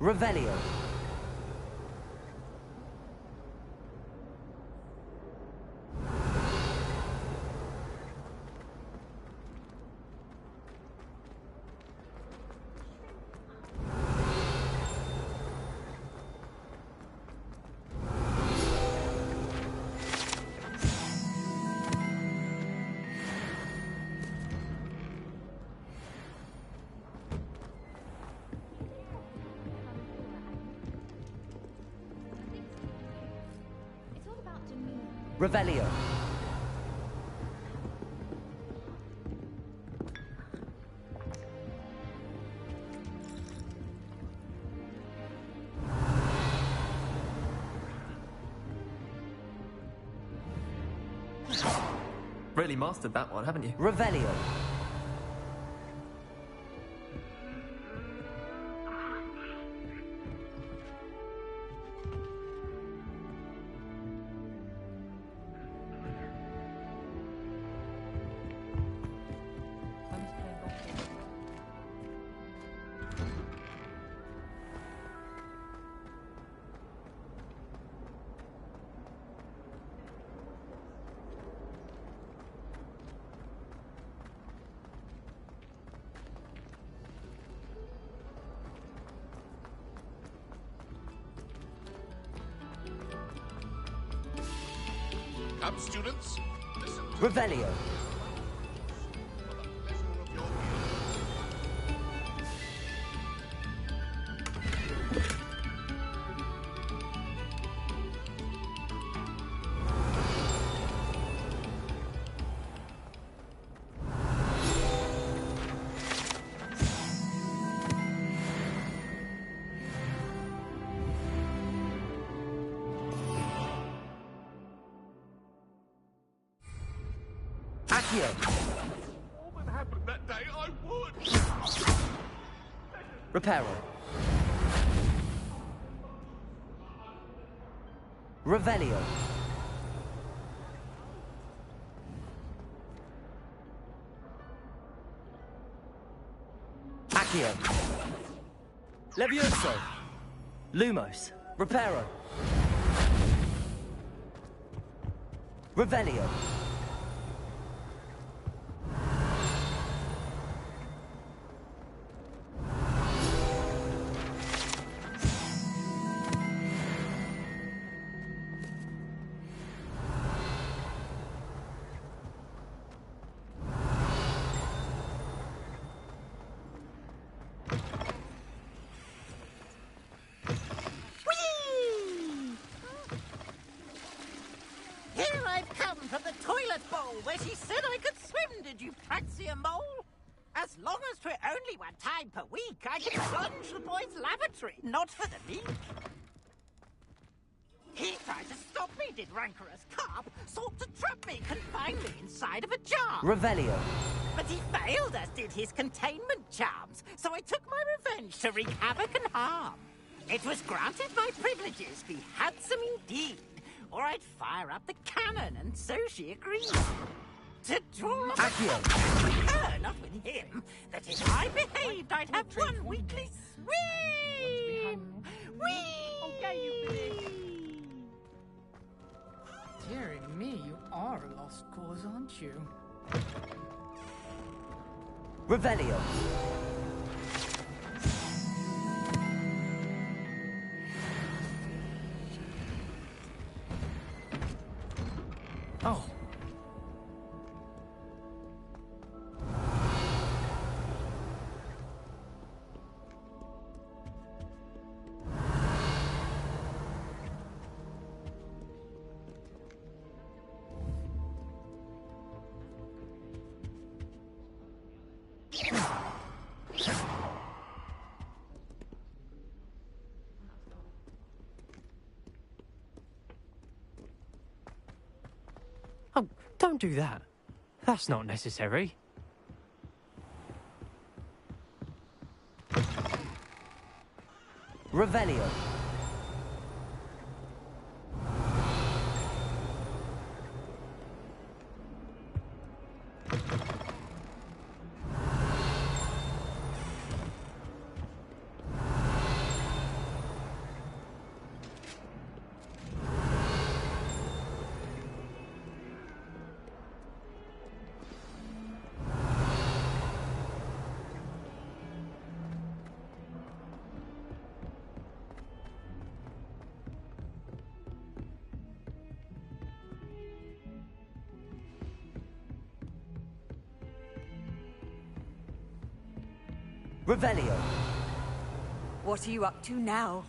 Revelio. Revelio. Really mastered that one, haven't you? Revelio. Come, students, listen to Revelio. Accio. all that happened that day, I would. Reparo. Revelio. Accio. Levioso. Lumos. Reparo. Revelio. Here I've come from the toilet bowl where she said I could swim, did you fancy a mole? As long as 'twere only one time per week, I can plunge the boy's lavatory, not for the meek. He tried to stop me, did rancorous carp, sought to trap me, confine me inside of a jar. Revelio. But he failed, as did his containment charms, so I took my revenge to wreak havoc and harm. It was granted my privileges be handsome indeed, or I'd fire up the cannon, and so she agreed. To draw up Accio. with her, not with him, that if I behaved, I'd have one weekly swim! Whee! Okay, you finish. Dearie me, you are a lost cause, aren't you? Revelio. Oh. Oh, don't do that. That's not necessary. Revelio. Revelio. What are you up to now?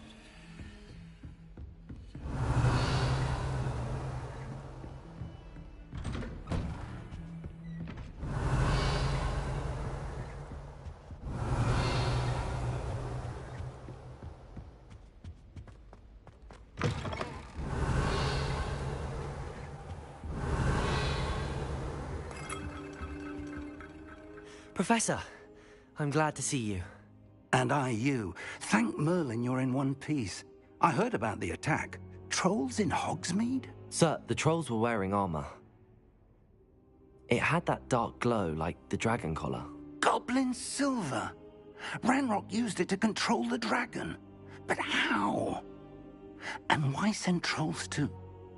Professor, I'm glad to see you. And I you. Thank Merlin you're in one piece. I heard about the attack. Trolls in Hogsmeade? Sir, the trolls were wearing armor. It had that dark glow like the dragon collar. Goblin silver. Ranrock used it to control the dragon. But how? And why send trolls too?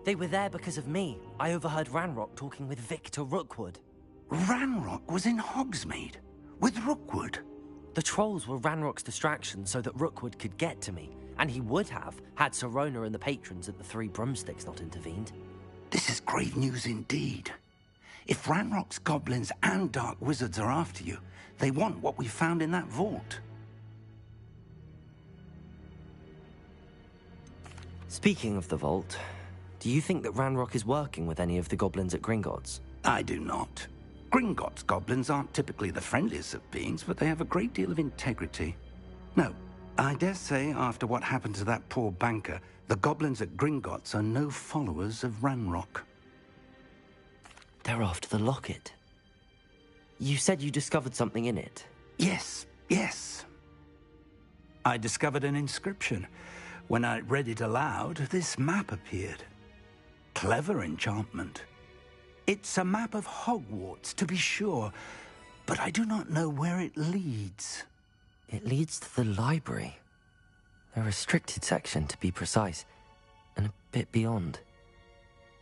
They were there because of me. I overheard Ranrock talking with Victor Rookwood. Ranrock was in Hogsmeade with Rookwood. The trolls were Ranrock's distraction so that Rookwood could get to me, and he would have had Sirona and the patrons at the Three Broomsticks not intervened. This is grave news indeed. If Ranrock's goblins and dark wizards are after you, they want what we found in that vault. Speaking of the vault, do you think that Ranrock is working with any of the goblins at Gringotts? I do not. Gringotts goblins aren't typically the friendliest of beings, but they have a great deal of integrity. No, I dare say after what happened to that poor banker, the goblins at Gringotts are no followers of Ranrock. They're after the locket. You said you discovered something in it. Yes. I discovered an inscription. When I read it aloud, this map appeared. Clever enchantment. It's a map of Hogwarts, to be sure, but I do not know where it leads. It leads to the library. A restricted section, to be precise, and a bit beyond.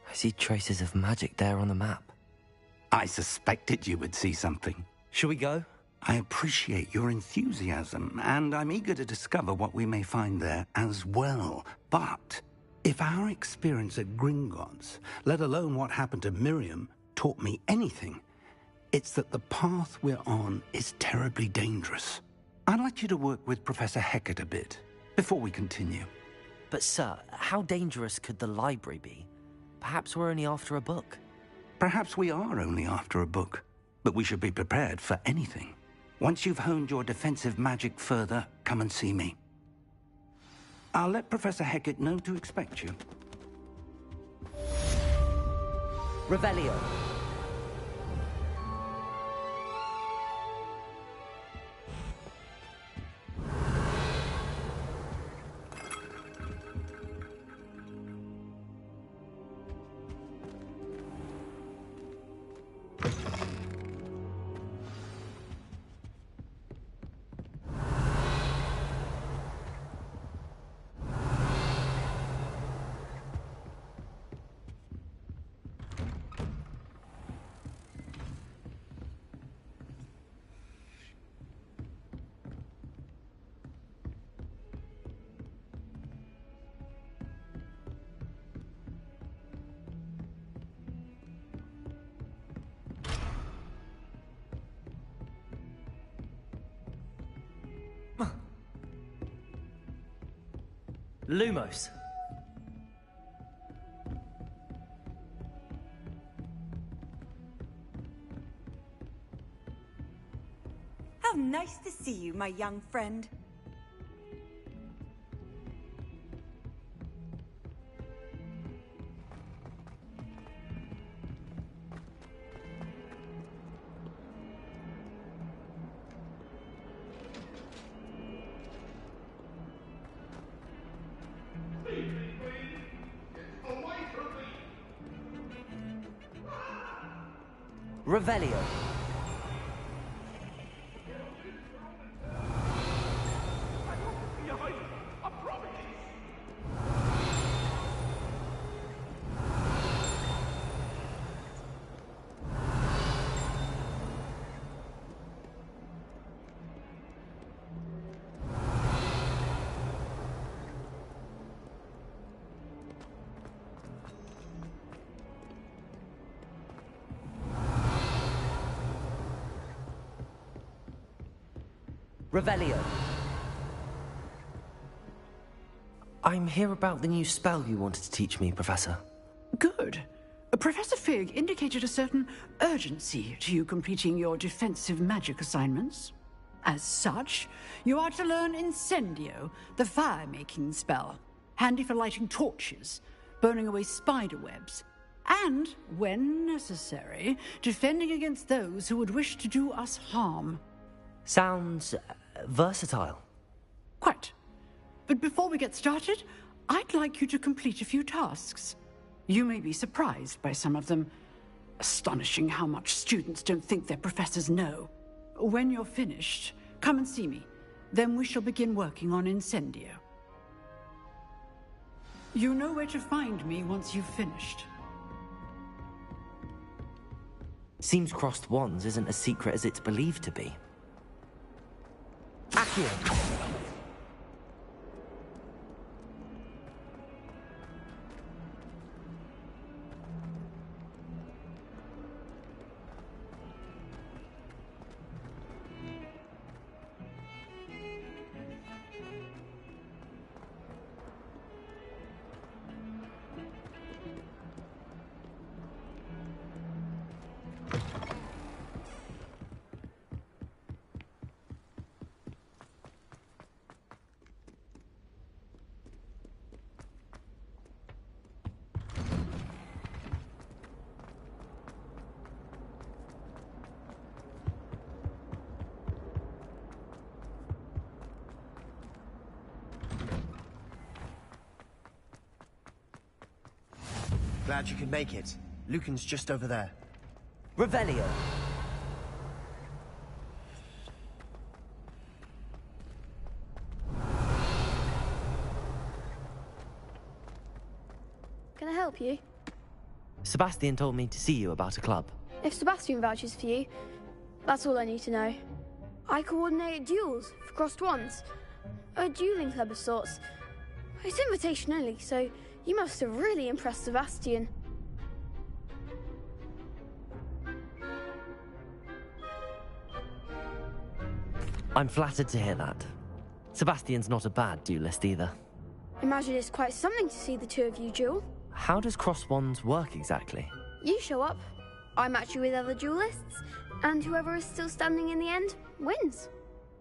I see traces of magic there on the map. I suspected you would see something. Shall we go? I appreciate your enthusiasm, and I'm eager to discover what we may find there as well. But if our experience at Gringotts, let alone what happened to Miriam, taught me anything, it's that the path we're on is terribly dangerous. I'd like you to work with Professor Hecat a bit before we continue. But sir, how dangerous could the library be? Perhaps we're only after a book. Perhaps we are only after a book, but we should be prepared for anything. Once you've honed your defensive magic further, come and see me. I'll let Professor Hecat know to expect you. Revelio. Lumos. How nice to see you, my young friend. Revelio. Revelio. I'm here about the new spell you wanted to teach me, Professor. Good. Professor Fig indicated a certain urgency to you completing your defensive magic assignments. As such, you are to learn Incendio, the fire-making spell, handy for lighting torches, burning away spider webs, and, when necessary, defending against those who would wish to do us harm. Sounds versatile. Quite. But before we get started, I'd like you to complete a few tasks. You may be surprised by some of them. Astonishing how much students don't think their professors know. When you're finished, come and see me. Then we shall begin working on Incendio. You know where to find me once you've finished. Seems crossed wands isn't as secret as it's believed to be. Accio! Glad you could make it. Lucan's just over there. Revelio! Can I help you? Sebastian told me to see you about a club. If Sebastian vouches for you, that's all I need to know. I coordinate duels for crossed wands. A dueling club of sorts. It's invitation only, so you must have really impressed Sebastian. I'm flattered to hear that. Sebastian's not a bad duelist either. Imagine it's quite something to see the two of you duel. How does cross wands work exactly? You show up, I match you with other duelists, and whoever is still standing in the end wins.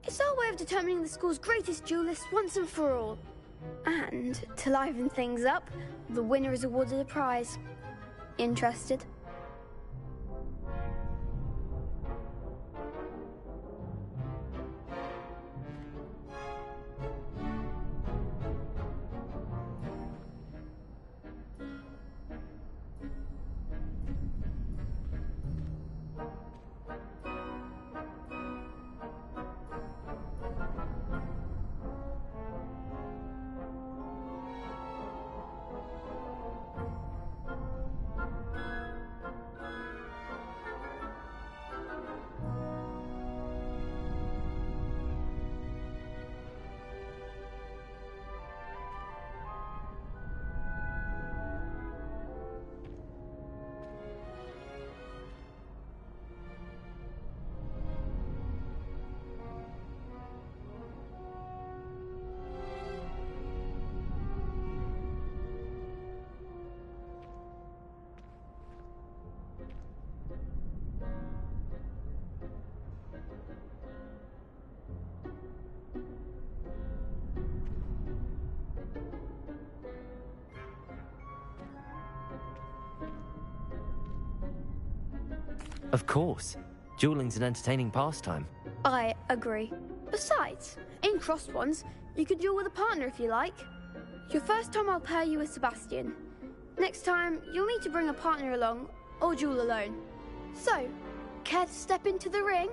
It's our way of determining the school's greatest duelist once and for all. And, to liven things up, the winner is awarded a prize. Interested? Of course. Dueling's an entertaining pastime. I agree. Besides, in crossed ones, you could duel with a partner if you like. Your first time I'll pair you with Sebastian. Next time, you'll need to bring a partner along, or duel alone. So, care to step into the ring?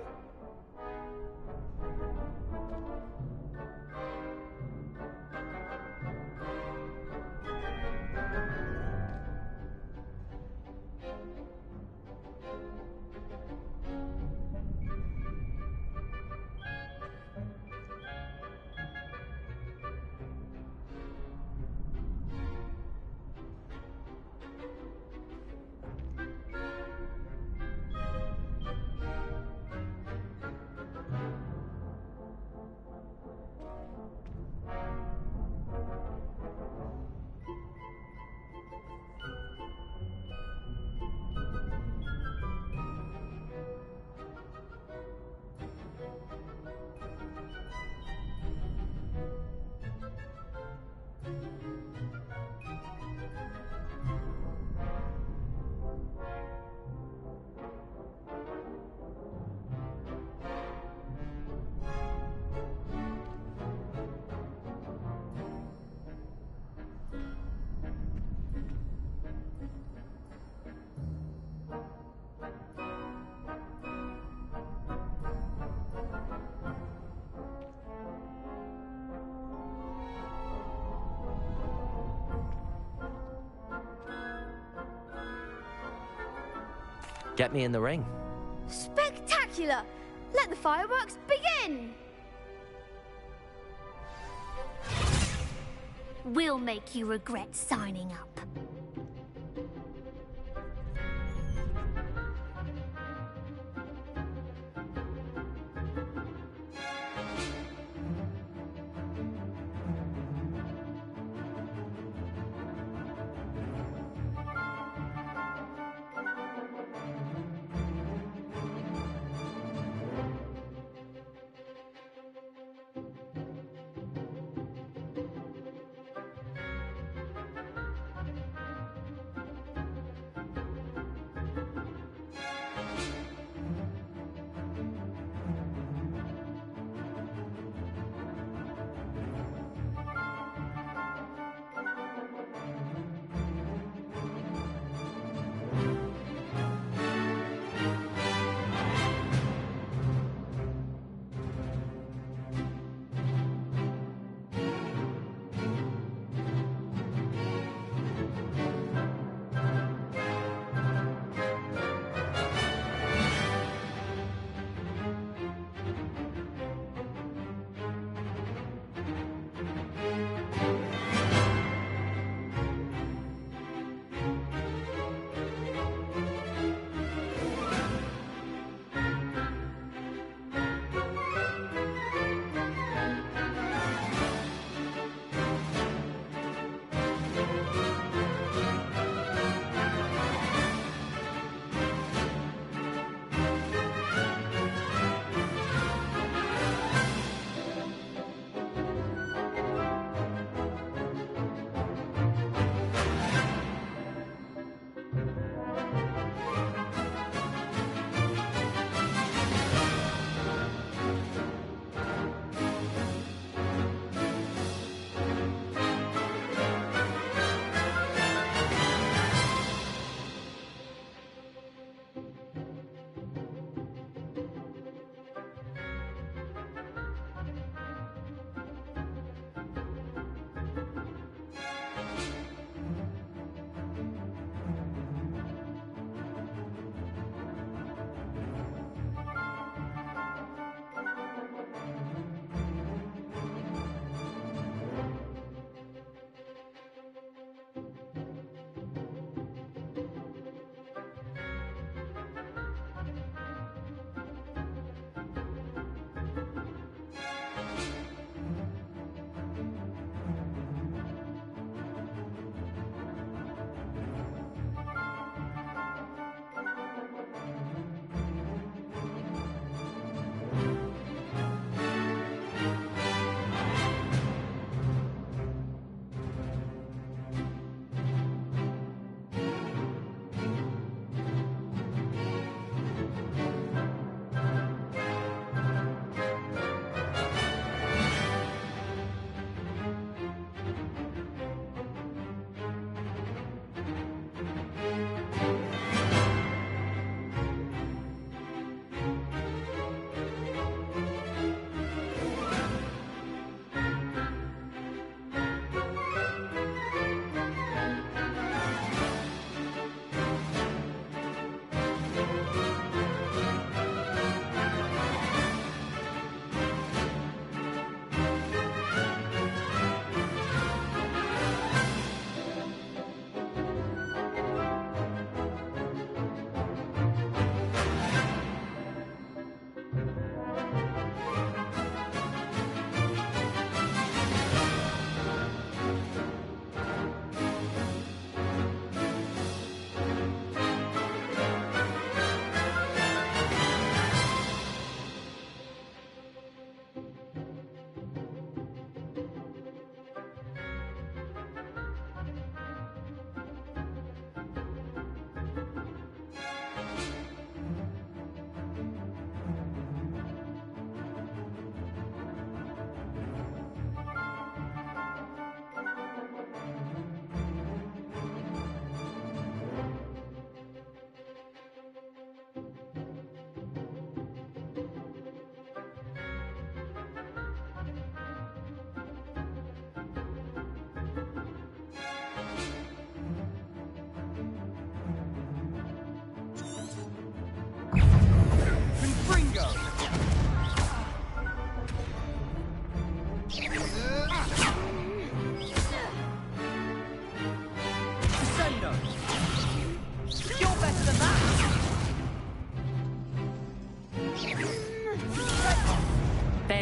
Get me in the ring. Spectacular! Let the fireworks begin! We'll make you regret signing up.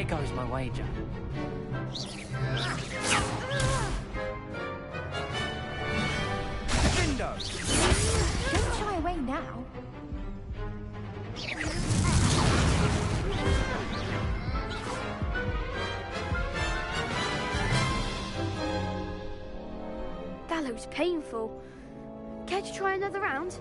goes my wager. Window! Don't shy away now. That looks painful. Care to try another round?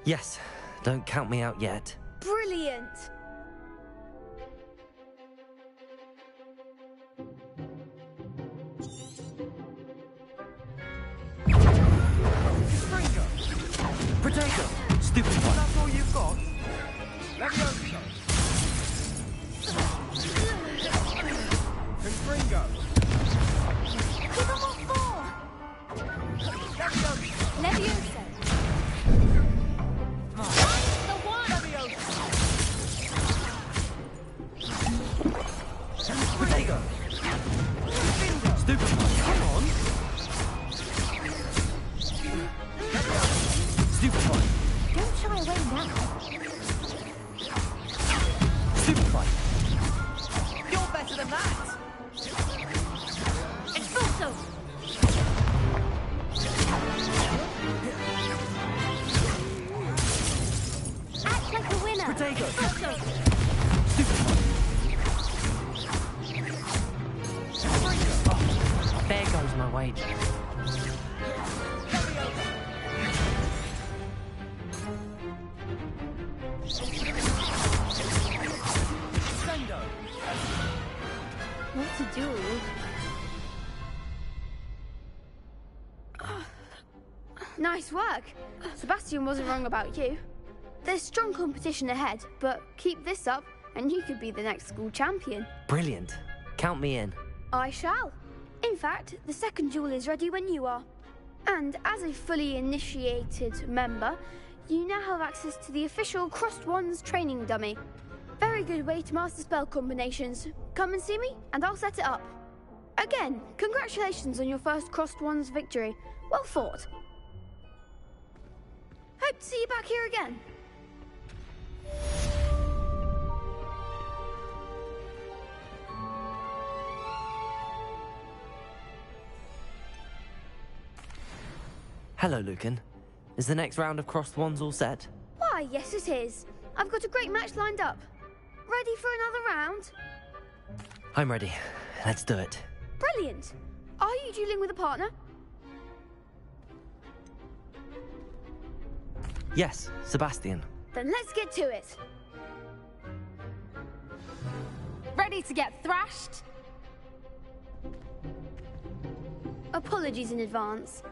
Yes, don't count me out yet. Brilliant! Potato! Stupid one! That's all you've got? Levioso! Confringo! Give them all four! Levioso! Levioso! The one! Potato! Stupid one! Come on! Stupid one! Don't shy away now. Stupid one! You're better than that! Expulso! Act like a winner. Potato! Expulso! Stupid one! There goes my wager. What to do? Nice work. Sebastian wasn't wrong about you. There's strong competition ahead, but keep this up and you could be the next school champion. Brilliant. Count me in. I shall. In fact, the second duel is ready when you are. And as a fully initiated member, you now have access to the official Crossed Wands training dummy. Very good way to master spell combinations. Come and see me, and I'll set it up. Again, congratulations on your first Crossed Wands victory. Well fought. Hope to see you back here again. Hello, Lucan. Is the next round of Crossed Wands all set? Why, yes it is. I've got a great match lined up. Ready for another round? I'm ready. Let's do it. Brilliant. Are you dueling with a partner? Yes, Sebastian. Then let's get to it. Ready to get thrashed? Apologies in advance.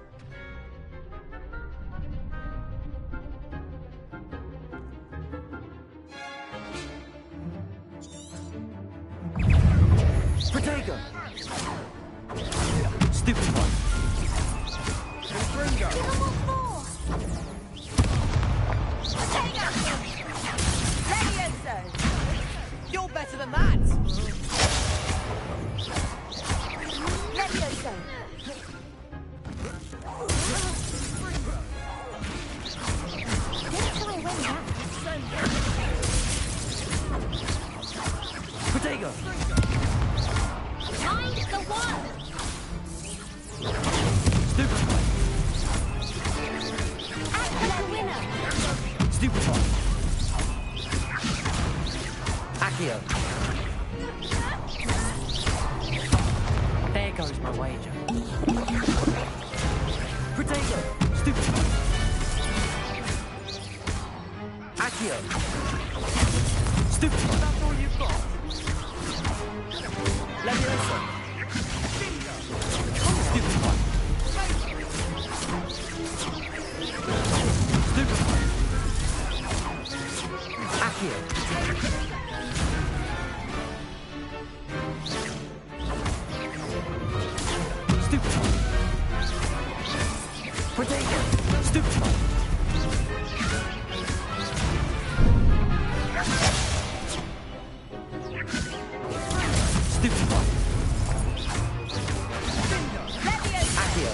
Potato! Stupid one! Confringo! Give them all four! Potato! Levioso! You're better than that! Levioso! Stupefy. Accio. There goes my wager. Potato. Stupefy. Accio. Stupefy. That's all you've got. Leviosa. Stupefy. Accio. Stupefy. Potato. Stupefy. Stupefy. Accio.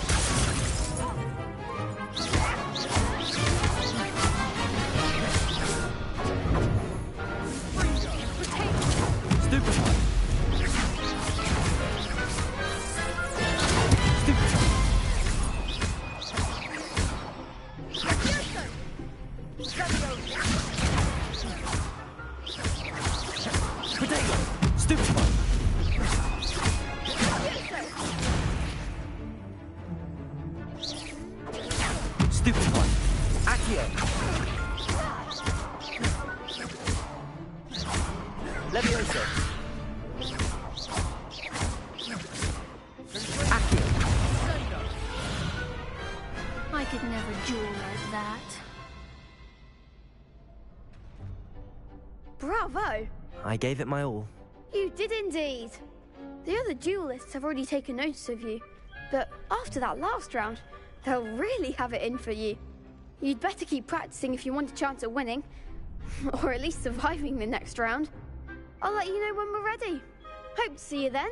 Stupefy. Stupefy. Potato. Stupefy. Stupefy. Accio. Leviosa. Accio. I could never duel like that. Bravo! I gave it my all. You did indeed. The other duelists have already taken notice of you, but after that last round, they'll really have it in for you. You'd better keep practicing if you want a chance at winning, or at least surviving the next round. I'll let you know when we're ready. Hope to see you then.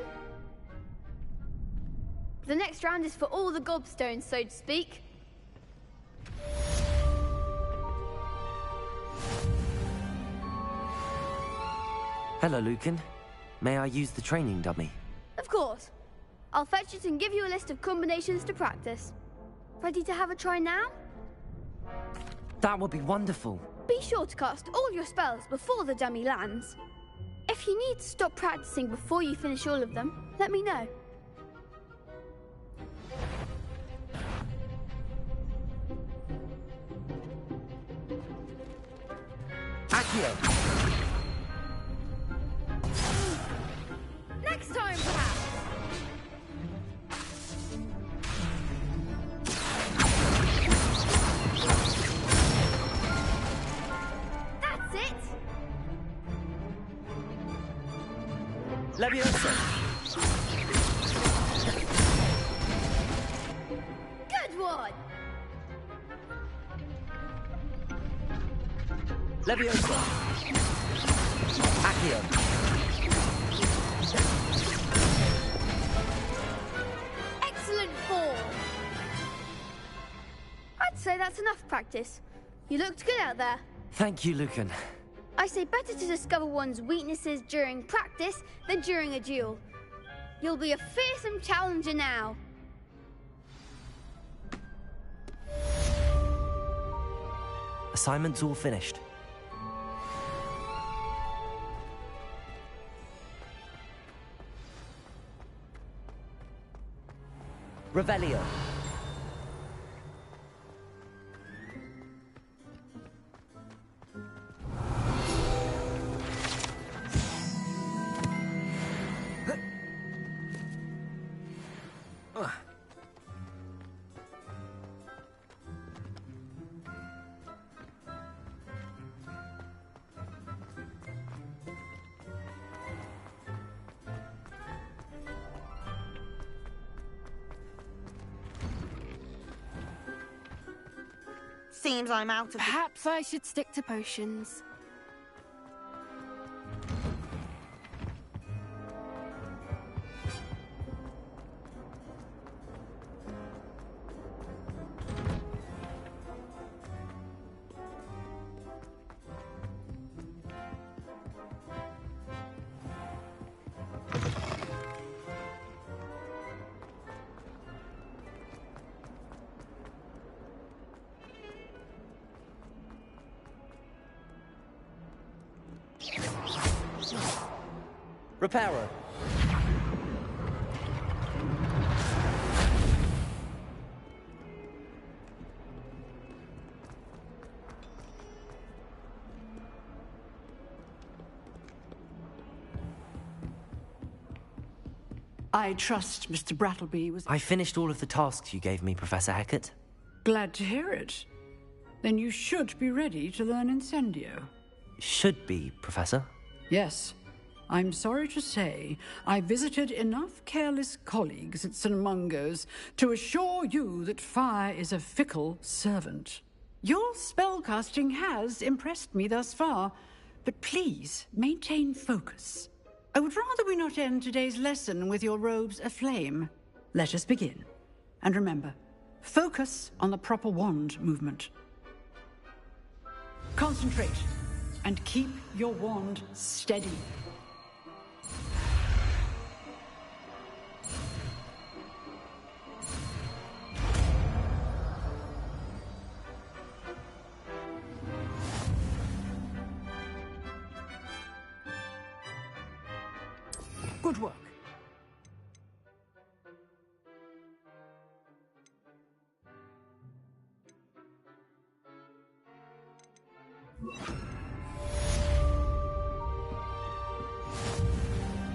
The next round is for all the gobstones, so to speak. Hello, Lucan. May I use the training dummy? Of course. I'll fetch it and give you a list of combinations to practice. Ready to have a try now? That would be wonderful. Be sure to cast all your spells before the dummy lands. If you need to stop practicing before you finish all of them, let me know. Accio. Next time, perhaps. That's it. Leviosa. Good one. Leviosa. Accio. Excellent form. I'd say that's enough practice. You looked good out there. Thank you, Lucan. I say better to discover one's weaknesses during practice than during a duel. You'll be a fearsome challenger now. Assignment's all finished. Revelio. Seems I'm out of... Perhaps I should stick to potions. Reparo. I trust Mr. Brattleby was... I finished all of the tasks you gave me, Professor Hecat. Glad to hear it. Then you should be ready to learn Incendio. Should be, Professor. Yes. I'm sorry to say, I visited enough careless colleagues at St. Mungo's to assure you that fire is a fickle servant. Your spellcasting has impressed me thus far, but please maintain focus. I would rather we not end today's lesson with your robes aflame. Let us begin. And remember, focus on the proper wand movement. Concentrate, and keep your wand steady. Good work.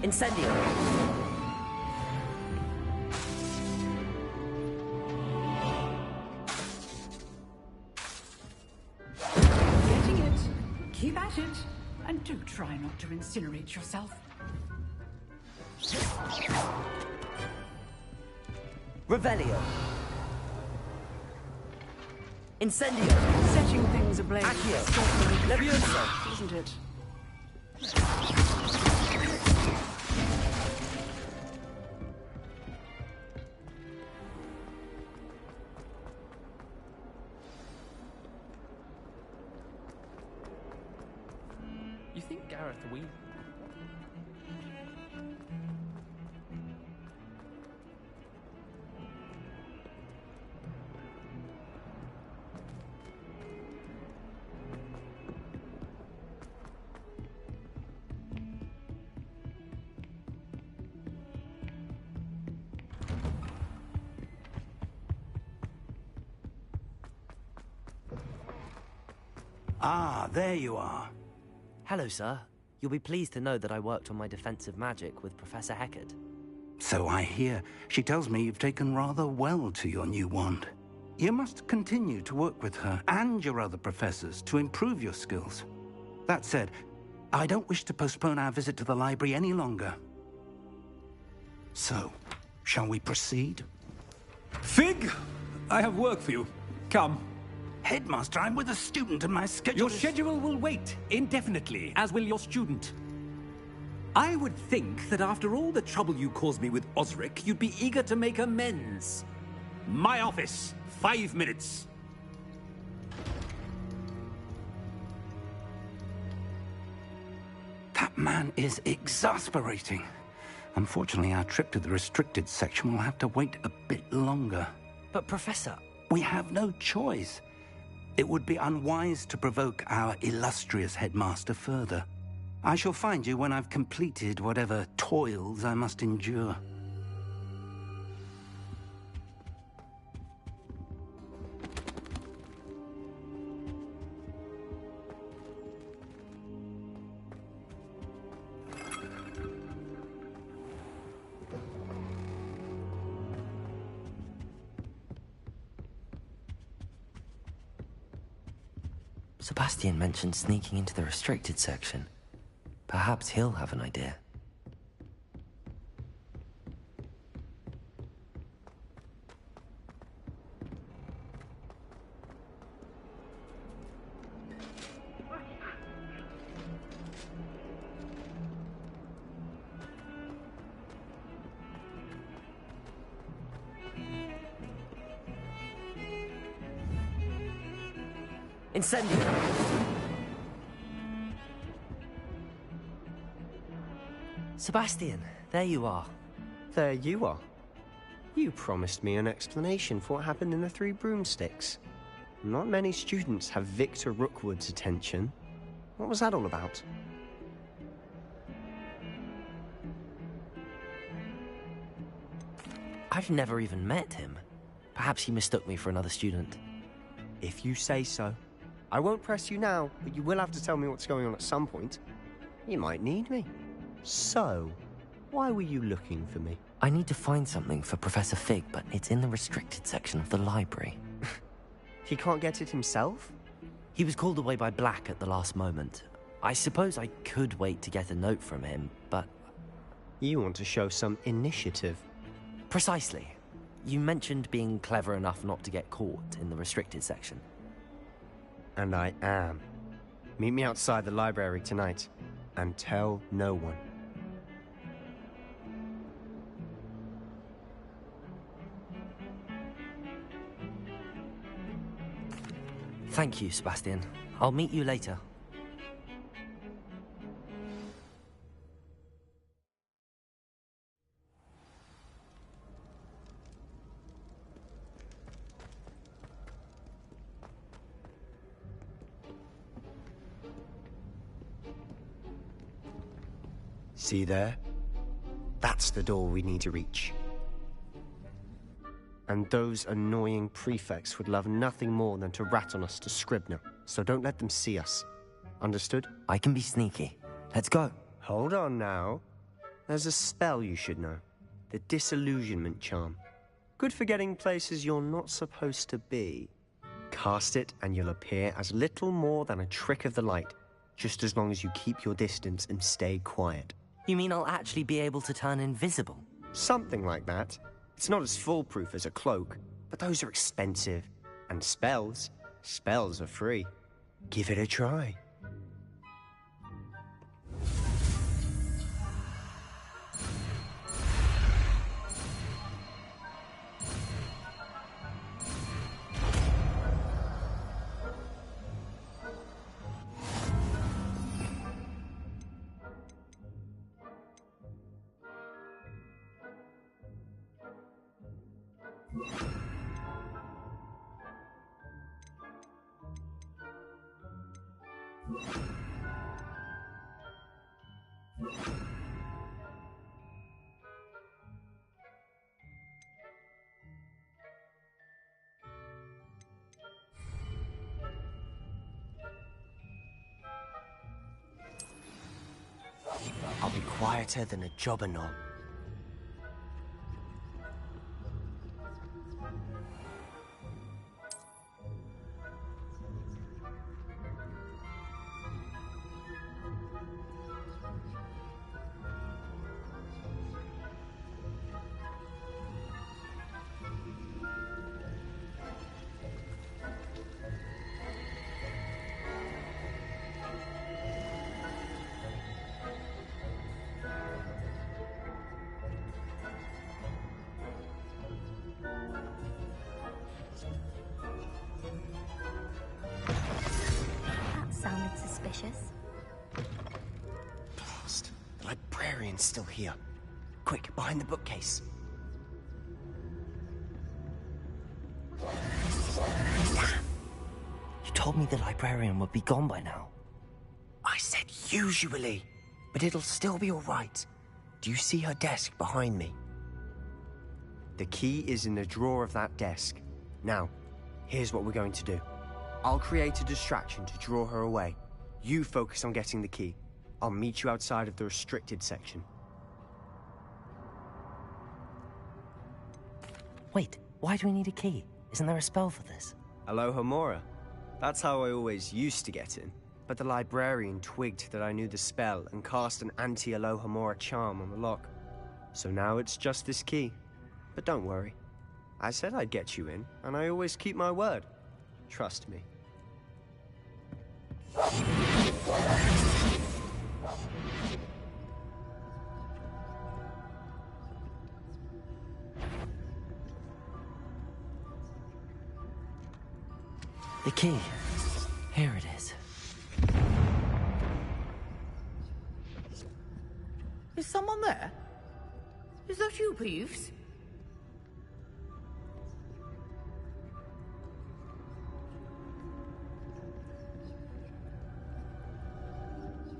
Incendio. Getting it. Keep at it. And do try not to incinerate yourself. Revelio. Incendio. Setting things ablaze. Accio. Levioso. Isn't it? You think Gareth Weasley... Ah, there you are. Hello, sir. You'll be pleased to know that I worked on my defensive magic with Professor Hecat. So I hear. She tells me you've taken rather well to your new wand. You must continue to work with her and your other professors to improve your skills. That said, I don't wish to postpone our visit to the library any longer. So, shall we proceed? Fig, I have work for you. Come. Headmaster, I'm with a student and my schedule Your schedule will wait indefinitely, as will your student. I would think that after all the trouble you caused me with Osric, you'd be eager to make amends. My office, 5 minutes. That man is exasperating. Unfortunately, our trip to the restricted section will have to wait a bit longer. But, Professor... We have no choice. It would be unwise to provoke our illustrious headmaster further. I shall find you when I've completed whatever toils I must endure. Sebastian mentioned sneaking into the restricted section. Perhaps he'll have an idea. Incendio! Sebastian, there you are. There you are. You promised me an explanation for what happened in the Three Broomsticks. Not many students have Victor Rookwood's attention. What was that all about? I've never even met him. Perhaps he mistook me for another student. If you say so. I won't press you now, but you will have to tell me what's going on at some point. You might need me. So, why were you looking for me? I need to find something for Professor Fig, but it's in the restricted section of the library. He can't get it himself? He was called away by Black at the last moment. I suppose I could wait to get a note from him, but... You want to show some initiative. Precisely. You mentioned being clever enough not to get caught in the restricted section. And I am. Meet me outside the library tonight, and tell no one. Thank you, Sebastian. I'll meet you later. See there? That's the door we need to reach. And those annoying prefects would love nothing more than to rat on us to Scribner, so don't let them see us. Understood? I can be sneaky. Let's go. Hold on now. There's a spell you should know. The Disillusionment Charm. Good for getting places you're not supposed to be. Cast it and you'll appear as little more than a trick of the light, just as long as you keep your distance and stay quiet. You mean I'll actually be able to turn invisible? Something like that. It's not as foolproof as a cloak, but those are expensive. And spells are free. Give it a try. I'll be quieter than a jobberknoll. Sounded suspicious. Blast. The librarian's still here. Quick, behind the bookcase. You told me the librarian would be gone by now. I said usually, but it'll still be all right. Do you see her desk behind me? The key is in the drawer of that desk. Now, here's what we're going to do. I'll create a distraction to draw her away. You focus on getting the key. I'll meet you outside of the restricted section. Wait, why do we need a key? Isn't there a spell for this? Alohomora. That's how I always used to get in. But the librarian twigged that I knew the spell and cast an anti-Alohomora charm on the lock. So now it's just this key. But don't worry. I said I'd get you in, and I always keep my word. Trust me. The key. Here it is. Is someone there? Is that you, Peeves?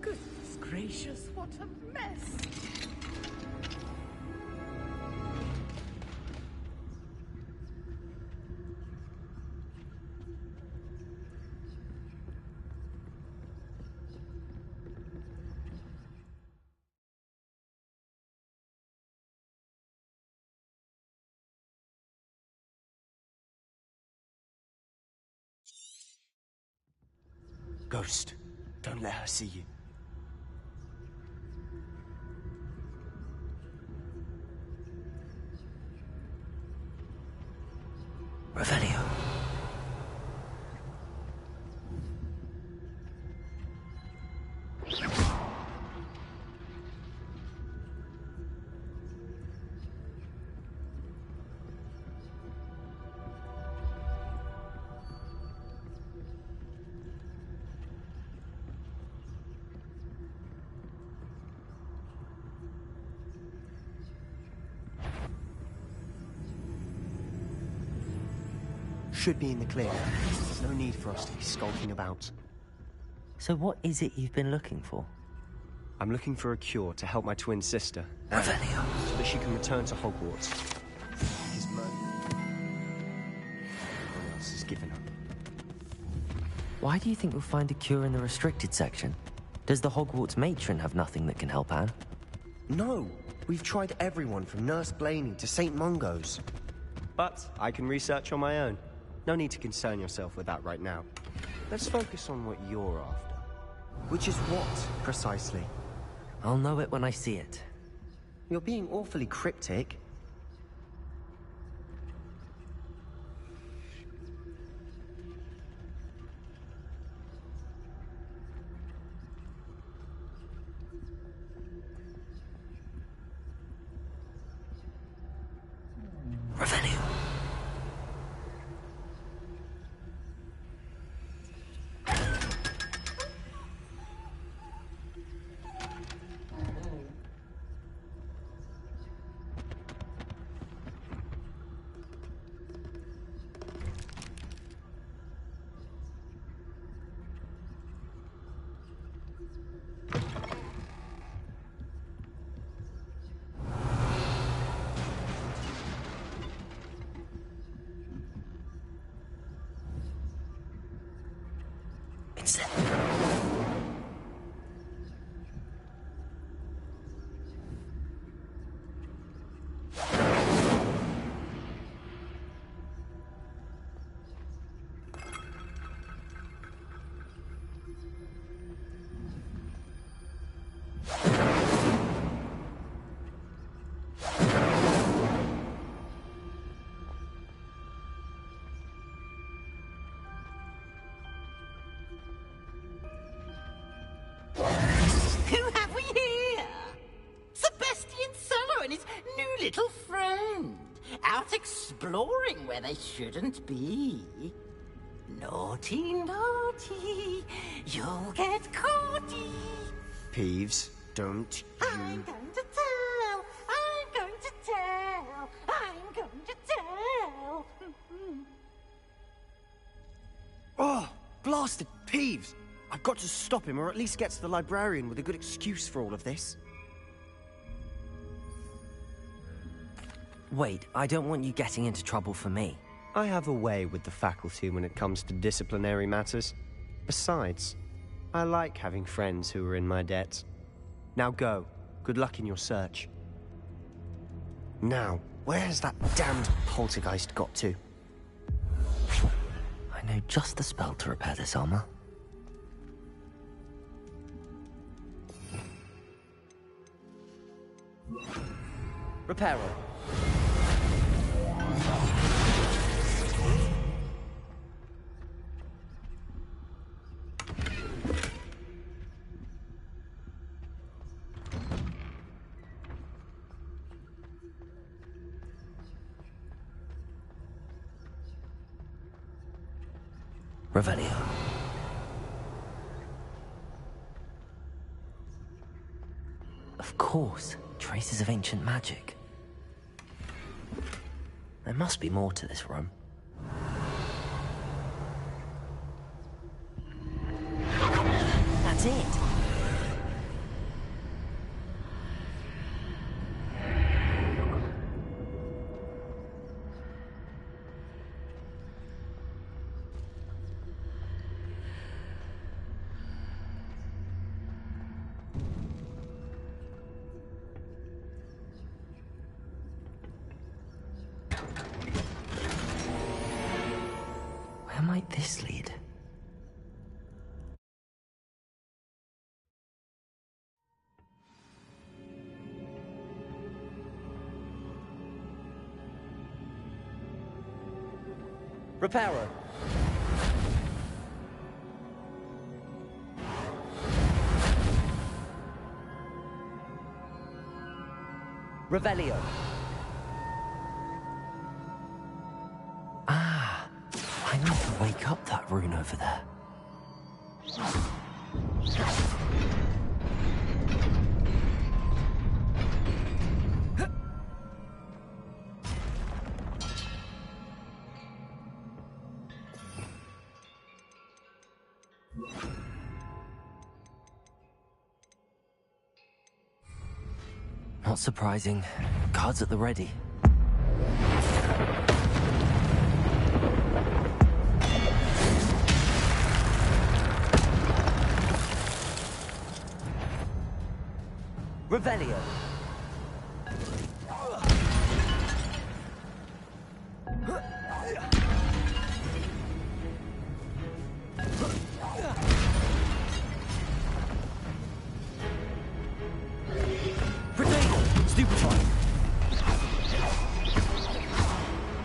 Goodness gracious, what a mess! Ghost, don't let her see you. Revelio. Should be in the clear. No need for us to be skulking about. So what is it you've been looking for? I'm looking for a cure to help my twin sister, Anne, so that she can return to Hogwarts. His murder. Everyone else has given up. Why do you think we'll find a cure in the restricted section? Does the Hogwarts matron have nothing that can help Anne? No! We've tried everyone from Nurse Blaney to St. Mungo's. But I can research on my own. No need to concern yourself with that right now. Let's focus on what you're after. Which is what, precisely? I'll know it when I see it. You're being awfully cryptic. Revelio. It's it. Who have we here? Sebastian Solo and his new little friend. Out exploring where they shouldn't be. Naughty, naughty. You'll get caughty. Peeves, don't you... I'm going to tell. I'm going to tell. I'm going to tell. Oh, blasted Peeves! I've got to stop him, or at least get to the librarian with a good excuse for all of this. Wait, I don't want you getting into trouble for me. I have a way with the faculty when it comes to disciplinary matters. Besides, I like having friends who are in my debt. Now go. Good luck in your search. Now, where has that damned poltergeist got to? I know just the spell to repair this armor. Reparo. Revelio. Of course, traces of ancient magic. There must be more to this room. That's it! Where might this lead? Reparo. Revelio. Ah, I need to wake up that rune over there. Not surprising. Guards at the ready. Revelio. Stupefy.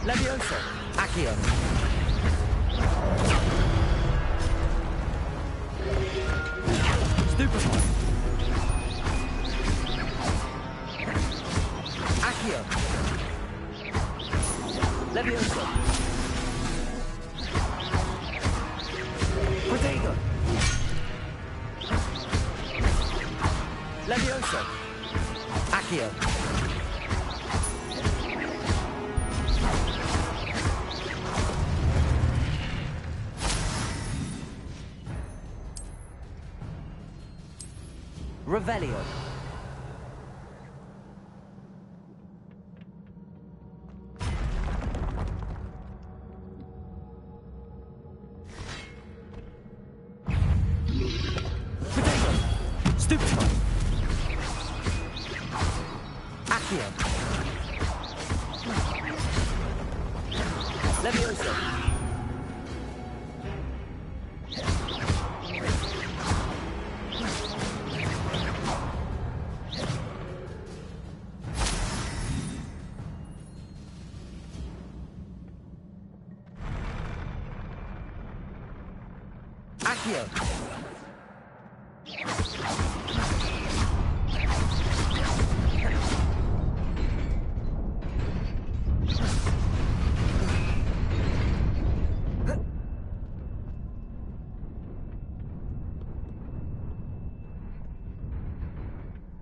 Levioso. Accio. Stupefy. Accio. Levioso. Protego. Levioso. Accio. Revelio. Protego. Stupefy. Accio. Levioso. Accio.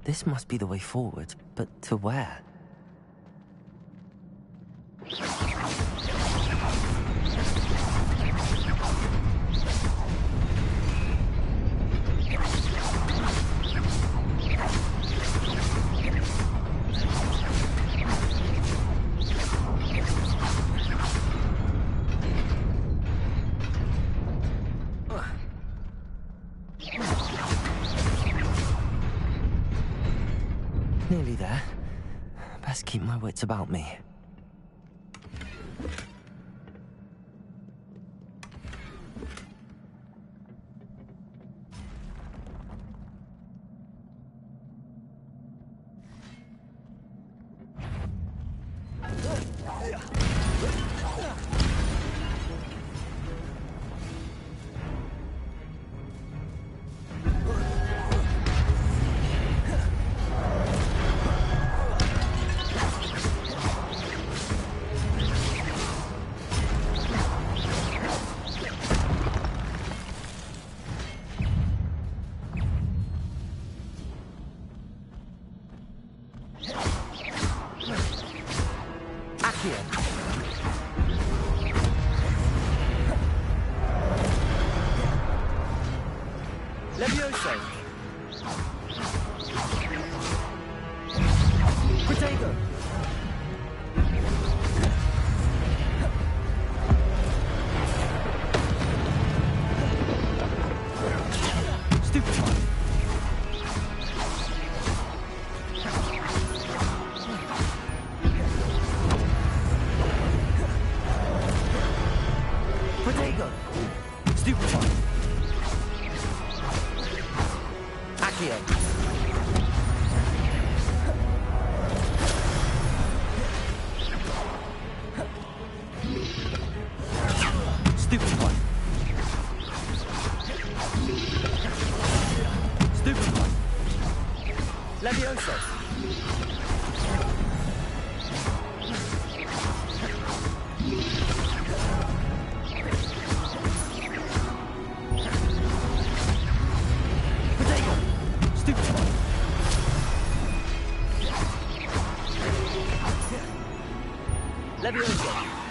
This must be the way forward, but to where? Nearly there. Best keep my wits about me. Levioso. Protego. Stupefy. Protego. Stupefy. Accio. Levioso! Levioso!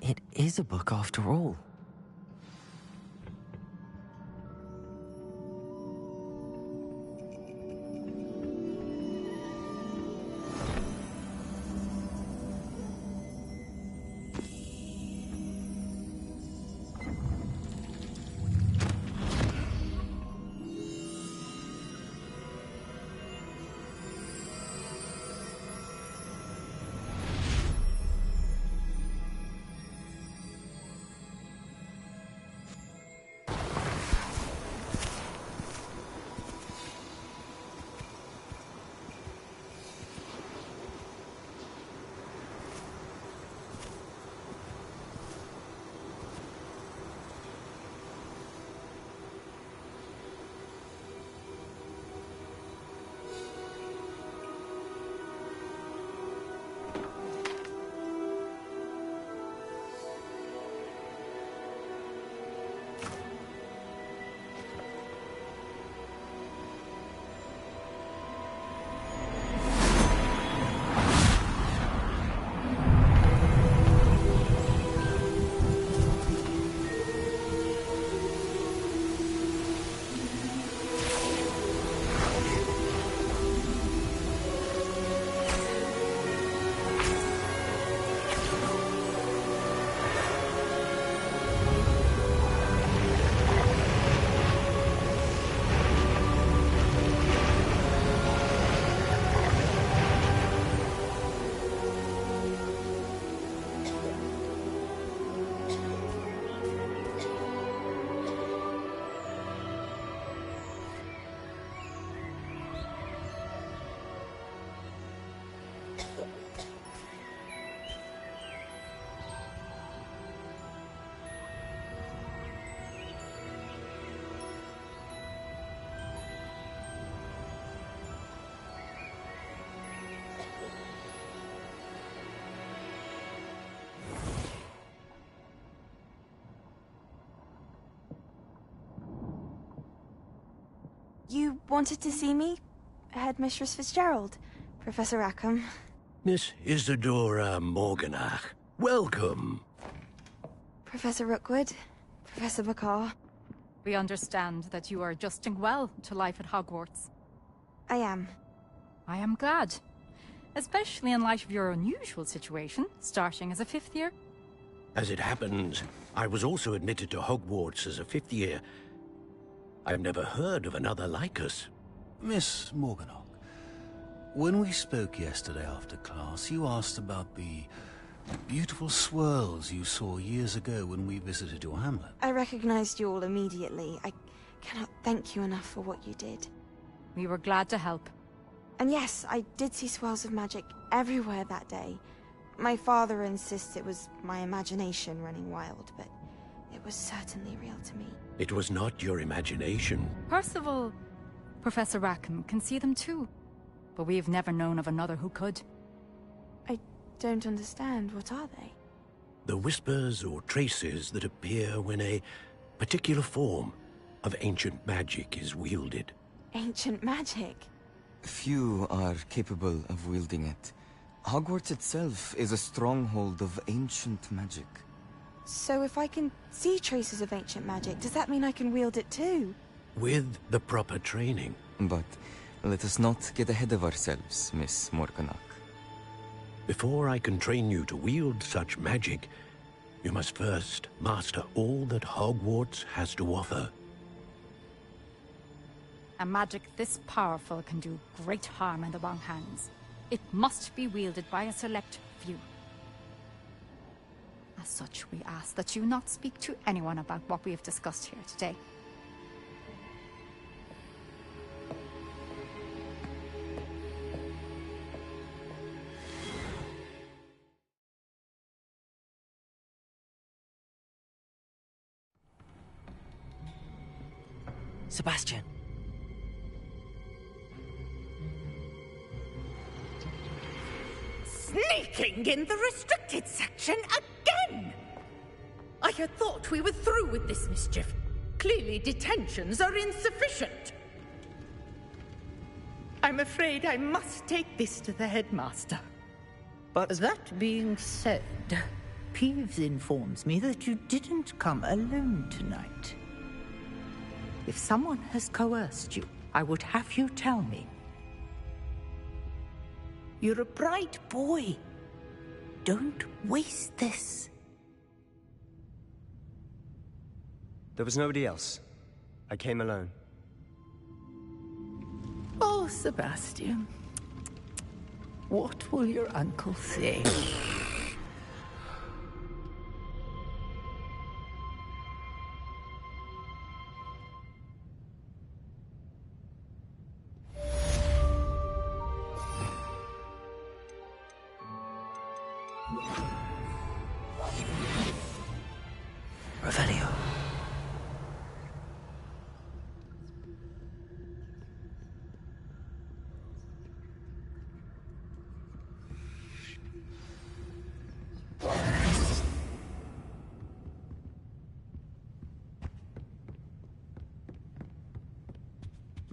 It is a book after all. You wanted to see me? Headmistress Fitzgerald, Professor Rackham. Miss Isadora Morganach, welcome. Professor Rookwood, Professor Bakar. We understand that you are adjusting well to life at Hogwarts. I am. I am glad. Especially in light of your unusual situation, starting as a 5th year. As it happens, I was also admitted to Hogwarts as a 5th year. I've never heard of another like us. Miss Morganach, when we spoke yesterday after class, you asked about the beautiful swirls you saw years ago when we visited your hamlet. I recognized you all immediately. I cannot thank you enough for what you did. We were glad to help. And yes, I did see swirls of magic everywhere that day. My father insists it was my imagination running wild, but it was certainly real to me. It was not your imagination. Percival, Professor Rackham can see them too. But we've never known of another who could. I don't understand. What are they? The whispers or traces that appear when a particular form of ancient magic is wielded. Ancient magic? Few are capable of wielding it. Hogwarts itself is a stronghold of ancient magic. So if I can see traces of ancient magic, does that mean I can wield it too? With the proper training. But let us not get ahead of ourselves, Miss Morganach. Before I can train you to wield such magic, you must first master all that Hogwarts has to offer. A magic this powerful can do great harm in the wrong hands. It must be wielded by a select few. As such, we ask that you not speak to anyone about what we have discussed here today. Sebastian. Sneaking in the restricted section again! I had thought we were through with this mischief. Clearly detentions are insufficient. I'm afraid I must take this to the headmaster. But that being said, Peeves informs me that you didn't come alone tonight. If someone has coerced you, I would have you tell me. You're a bright boy. Don't waste this. There was nobody else. I came alone. Oh, Sebastian. What will your uncle say? Revelio.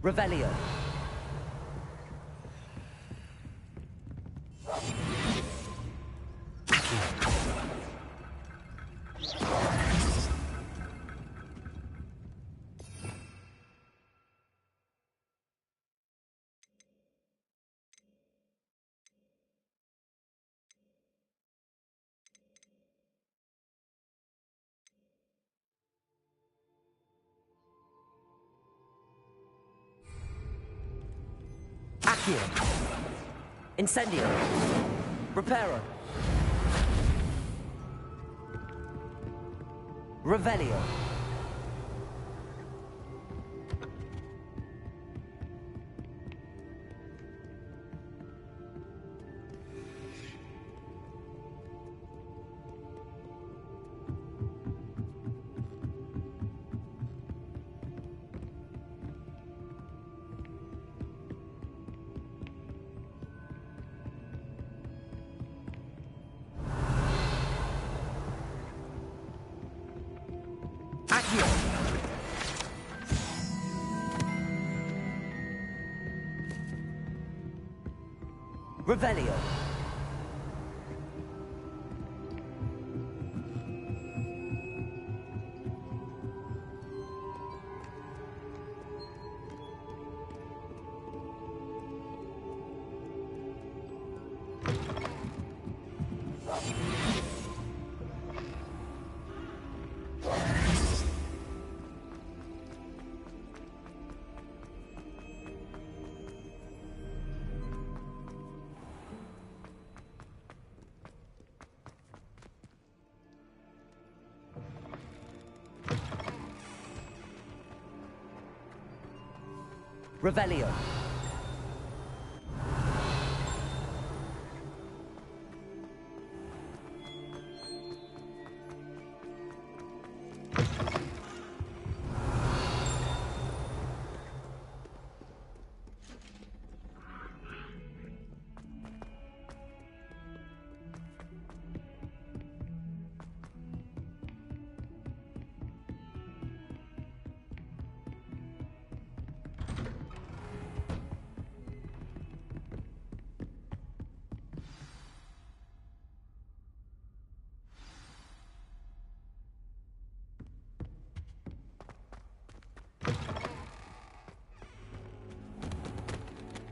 Revelio. Accio. Incendio. Reparo. Revelio. Accio. Revelio. Revelio.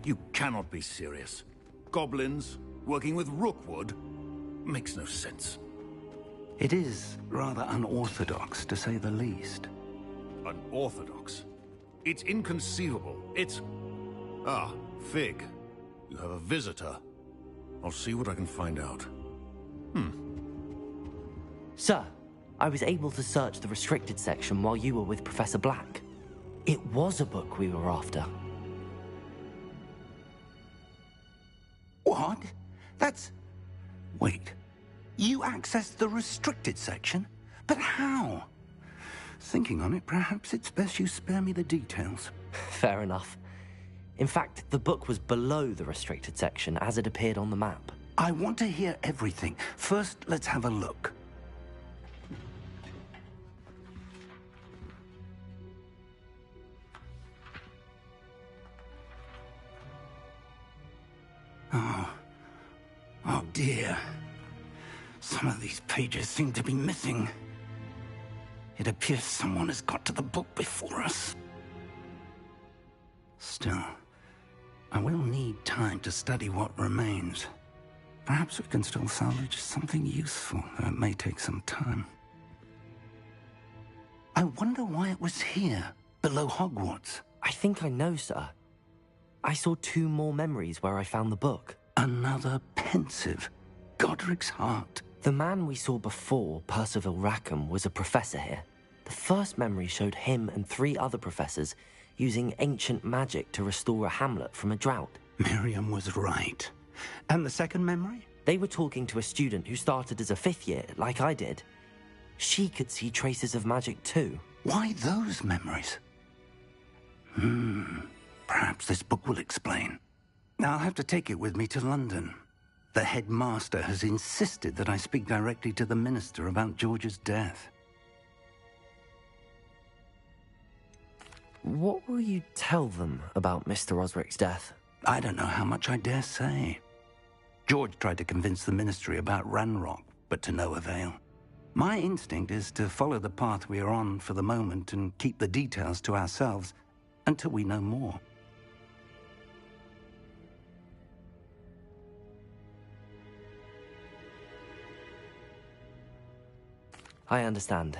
You cannot be serious. Goblins working with Rookwood? Makes no sense. It is rather unorthodox, to say the least. Unorthodox? It's inconceivable. It's... Ah, Fig. You have a visitor. I'll see what I can find out. Sir, I was able to search the restricted section while you were with Professor Black. It was a book we were after. What? That's... Wait. You accessed the restricted section? But how? Thinking on it, perhaps it's best you spare me the details. Fair enough. In fact, the book was below the restricted section as it appeared on the map. I want to hear everything. First, let's have a look. Oh dear. Some of these pages seem to be missing. It appears someone has got to the book before us. Still, I will need time to study what remains. Perhaps we can still salvage something useful, though it may take some time. I wonder why it was here, below Hogwarts. I think I know, sir. I saw 2 more memories where I found the book. Another pensive. Godric's heart. The man we saw before, Percival Rackham, was a professor here. The first memory showed him and 3 other professors using ancient magic to restore a hamlet from a drought. Miriam was right. And the second memory? They were talking to a student who started as a 5th year, like I did. She could see traces of magic too. Why those memories? Perhaps this book will explain. I'll have to take it with me to London. The headmaster has insisted that I speak directly to the minister about George's death. What will you tell them about Mr. Osric's death? I don't know how much I dare say. George tried to convince the ministry about Ranrock, but to no avail. My instinct is to follow the path we are on for the moment and keep the details to ourselves until we know more. I understand.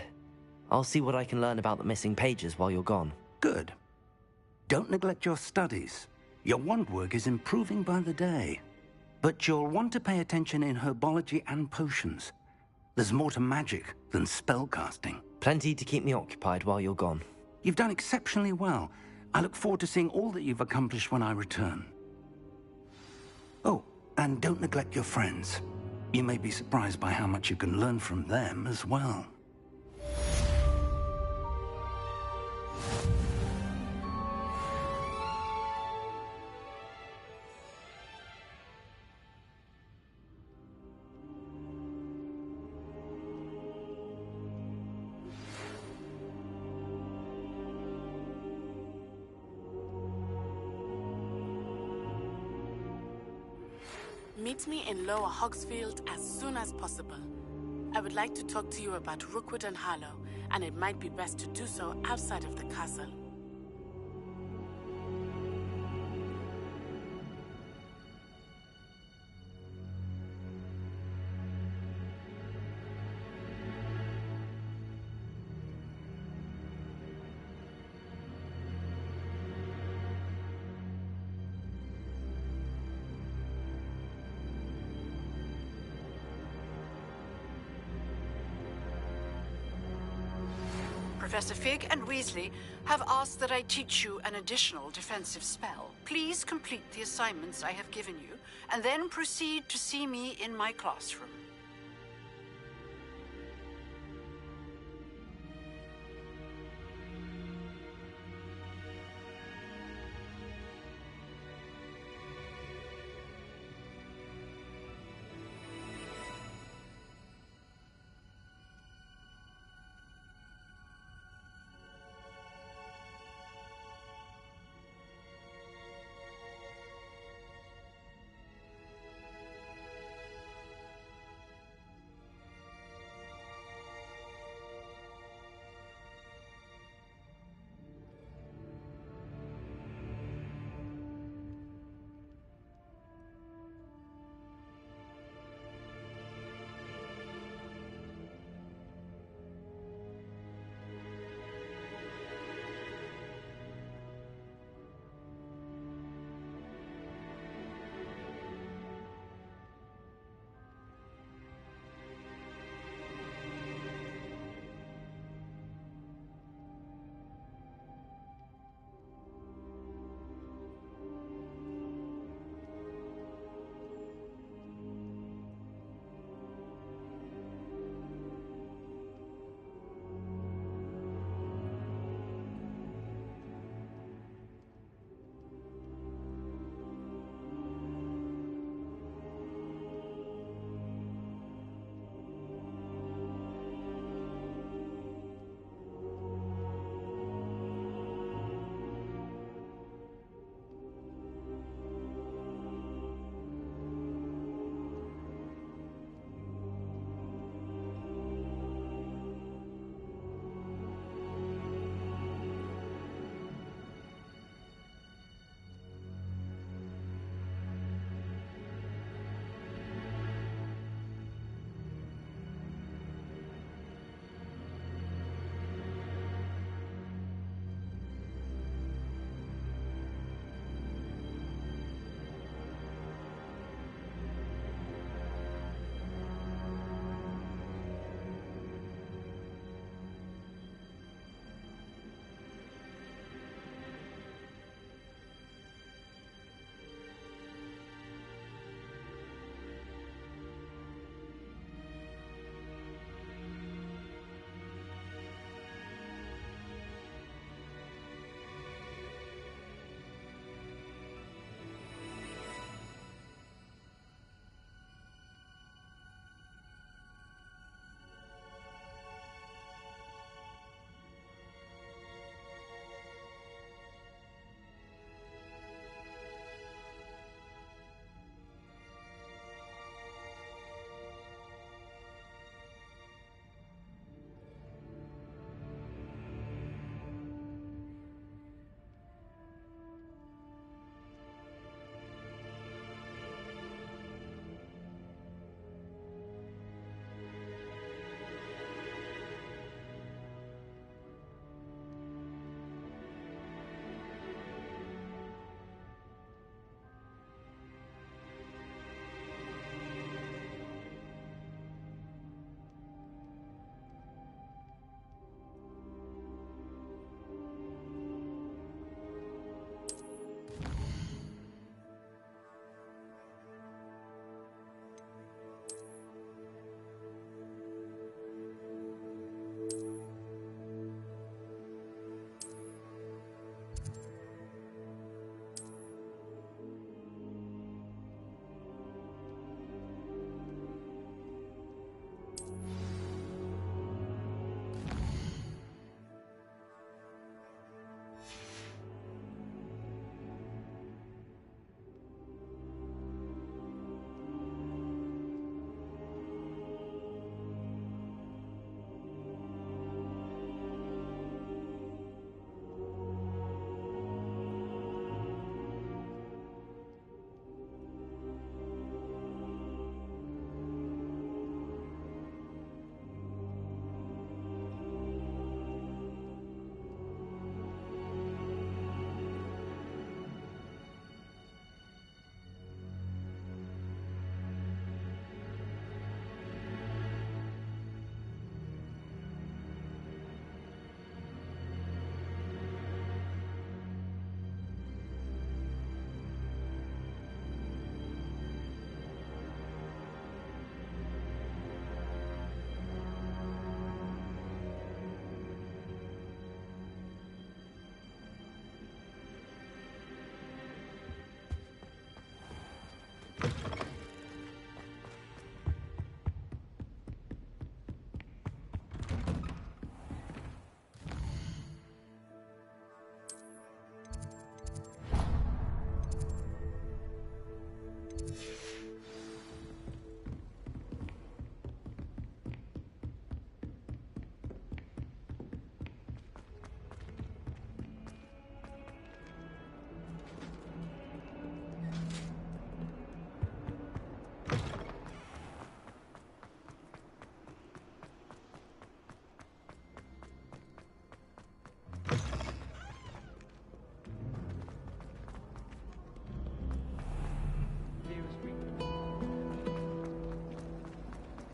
I'll see what I can learn about the missing pages while you're gone. Good. Don't neglect your studies. Your wand work is improving by the day. But you'll want to pay attention in herbology and potions. There's more to magic than spellcasting. Plenty to keep me occupied while you're gone. You've done exceptionally well. I look forward to seeing all that you've accomplished when I return. Oh, and don't neglect your friends. You may be surprised by how much you can learn from them as well. Meet me in Lower Hogsfield as soon as possible. I would like to talk to you about Rookwood and Harlow, and it might be best to do so outside of the castle. Professor Fig and Weasley have asked that I teach you an additional defensive spell. Please complete the assignments I have given you, and then proceed to see me in my classroom.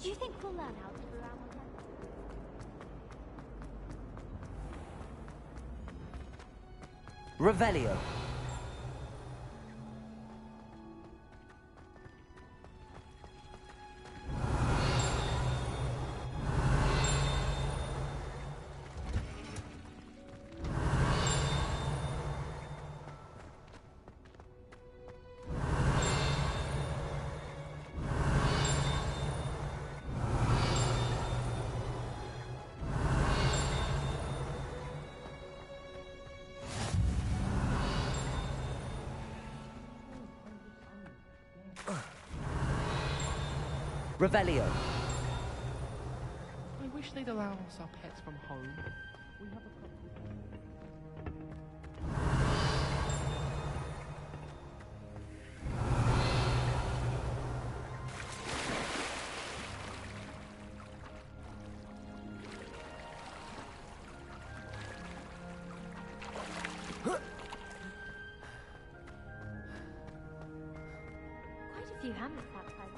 Do you think we'll learn how to do around with them? Revelio. Revelio. I wish they'd allow us our pets from home. We have a Quite a few hamlets outside.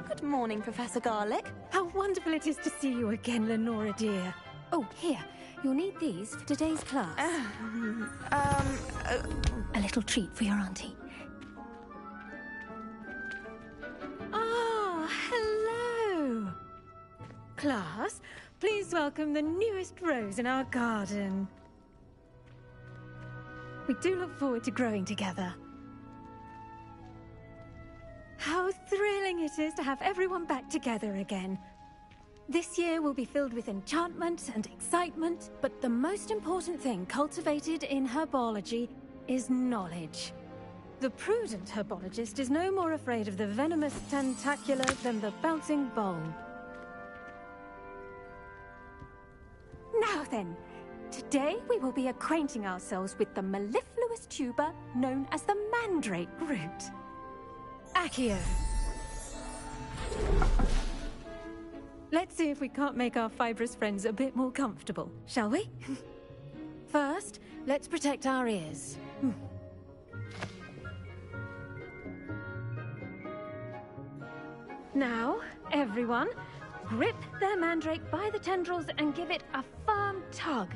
Good morning, Professor Garlick. How wonderful it is to see you again, Lenora dear. Oh, here. You'll need these for today's class. A little treat for your auntie. Ah, hello. Class, please welcome the newest rose in our garden. We do look forward to growing together. How thrilling it is to have everyone back together again. This year will be filled with enchantment and excitement, but the most important thing cultivated in herbology is knowledge. The prudent herbologist is no more afraid of the venomous tentacula than the bouncing bulb. Now then, today we will be acquainting ourselves with the mellifluous tuber known as the mandrake root. Accio. Let's see if we can't make our fibrous friends a bit more comfortable, shall we? First, let's protect our ears. Now, everyone, grip their mandrake by the tendrils and give it a firm tug.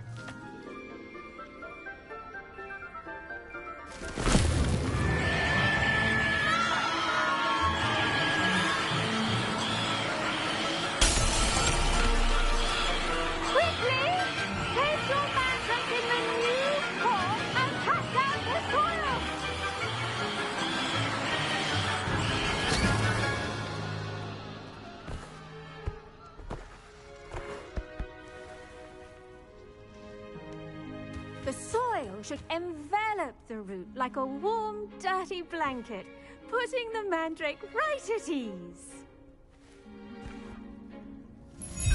The soil should envelop the root like a warm, dirty blanket, putting the mandrake right at ease.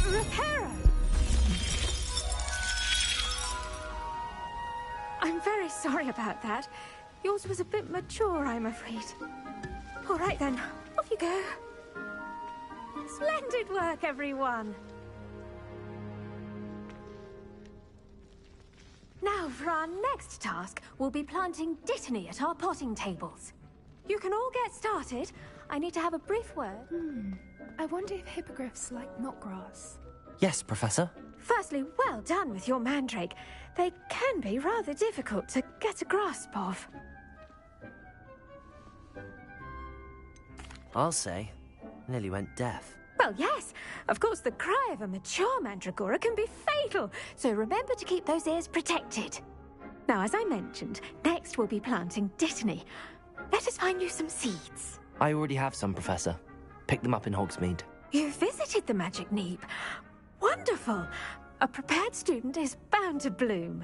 Reparo! I'm very sorry about that. Yours was a bit mature, I'm afraid. All right then, off you go. Splendid work, everyone. Now, for our next task, we'll be planting Dittany at our potting tables. You can all get started. I need to have a brief word. I wonder if hippogriffs like knotgrass. Yes, Professor. Firstly, well done with your mandrake. They can be rather difficult to get a grasp of. I'll say. Nearly went deaf. Well, yes. Of course, the cry of a mature mandragora can be fatal, so remember to keep those ears protected. Now, as I mentioned, next we'll be planting Dittany. Let us find you some seeds. I already have some, Professor. Pick them up in Hogsmeade. You visited the Magic Neep. Wonderful. A prepared student is bound to bloom.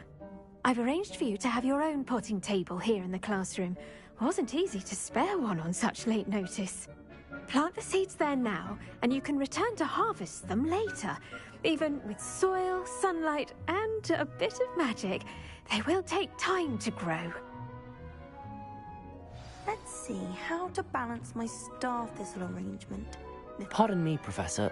I've arranged for you to have your own potting table here in the classroom. Wasn't easy to spare one on such late notice. Plant the seeds there now, and you can return to harvest them later. Even with soil, sunlight, and a bit of magic, they will take time to grow. Let's see how to balance my star thistle arrangement. Pardon me, Professor.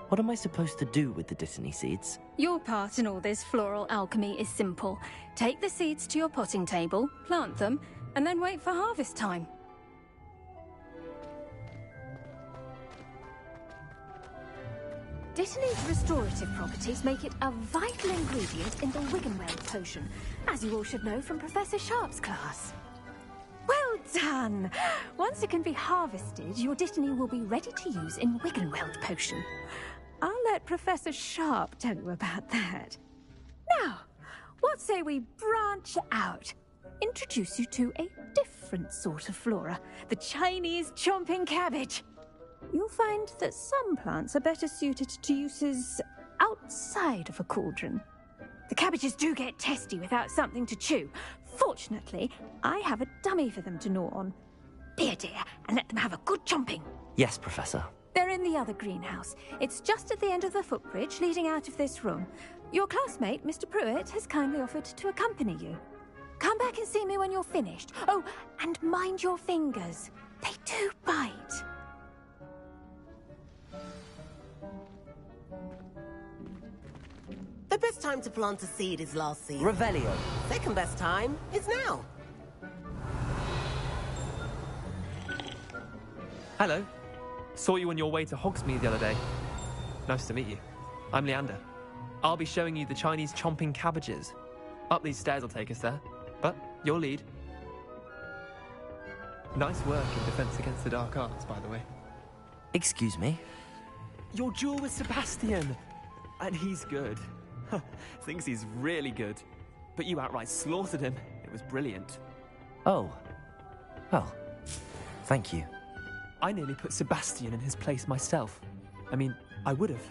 What am I supposed to do with the Dittany seeds? Your part in all this floral alchemy is simple. Take the seeds to your potting table, plant them, and then wait for harvest time. Dittany's restorative properties make it a vital ingredient in the Wiggenweld potion, as you all should know from Professor Sharp's class. Well done! Once it can be harvested, your Dittany will be ready to use in Wiggenweld potion. I'll let Professor Sharp tell you about that. Now, what say we branch out? Introduce you to a different sort of flora, the Chinese chomping cabbage. You'll find that some plants are better suited to uses outside of a cauldron. The cabbages do get testy without something to chew. Fortunately, I have a dummy for them to gnaw on. Be a dear and let them have a good chomping. Yes, Professor. They're in the other greenhouse. It's just at the end of the footbridge leading out of this room. Your classmate, Mr. Pruitt, has kindly offered to accompany you. Come back and see me when you're finished. Oh, and mind your fingers. They do bite. The best time to plant a seed is last season. Revelio. Second best time is now. Hello. Saw you on your way to Hogsmeade the other day. Nice to meet you. I'm Leander. I'll be showing you the Chinese chomping cabbages. Up these stairs will take us there, but your lead. Nice work in Defense Against the Dark Arts, by the way. Excuse me? Your duel with Sebastian! And he's good. Thinks he's really good. But you outright slaughtered him. It was brilliant. Oh. Well, thank you. I nearly put Sebastian in his place myself. I mean, I would have,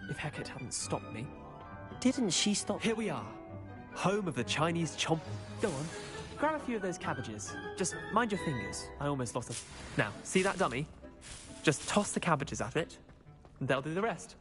if Hecate hadn't stopped me. Didn't she stop? Here we are. Home of the Chinese chomp. Go on. Grab a few of those cabbages. Just mind your fingers. I almost lost them. Now, see that dummy? Just toss the cabbages at it, and they'll do the rest.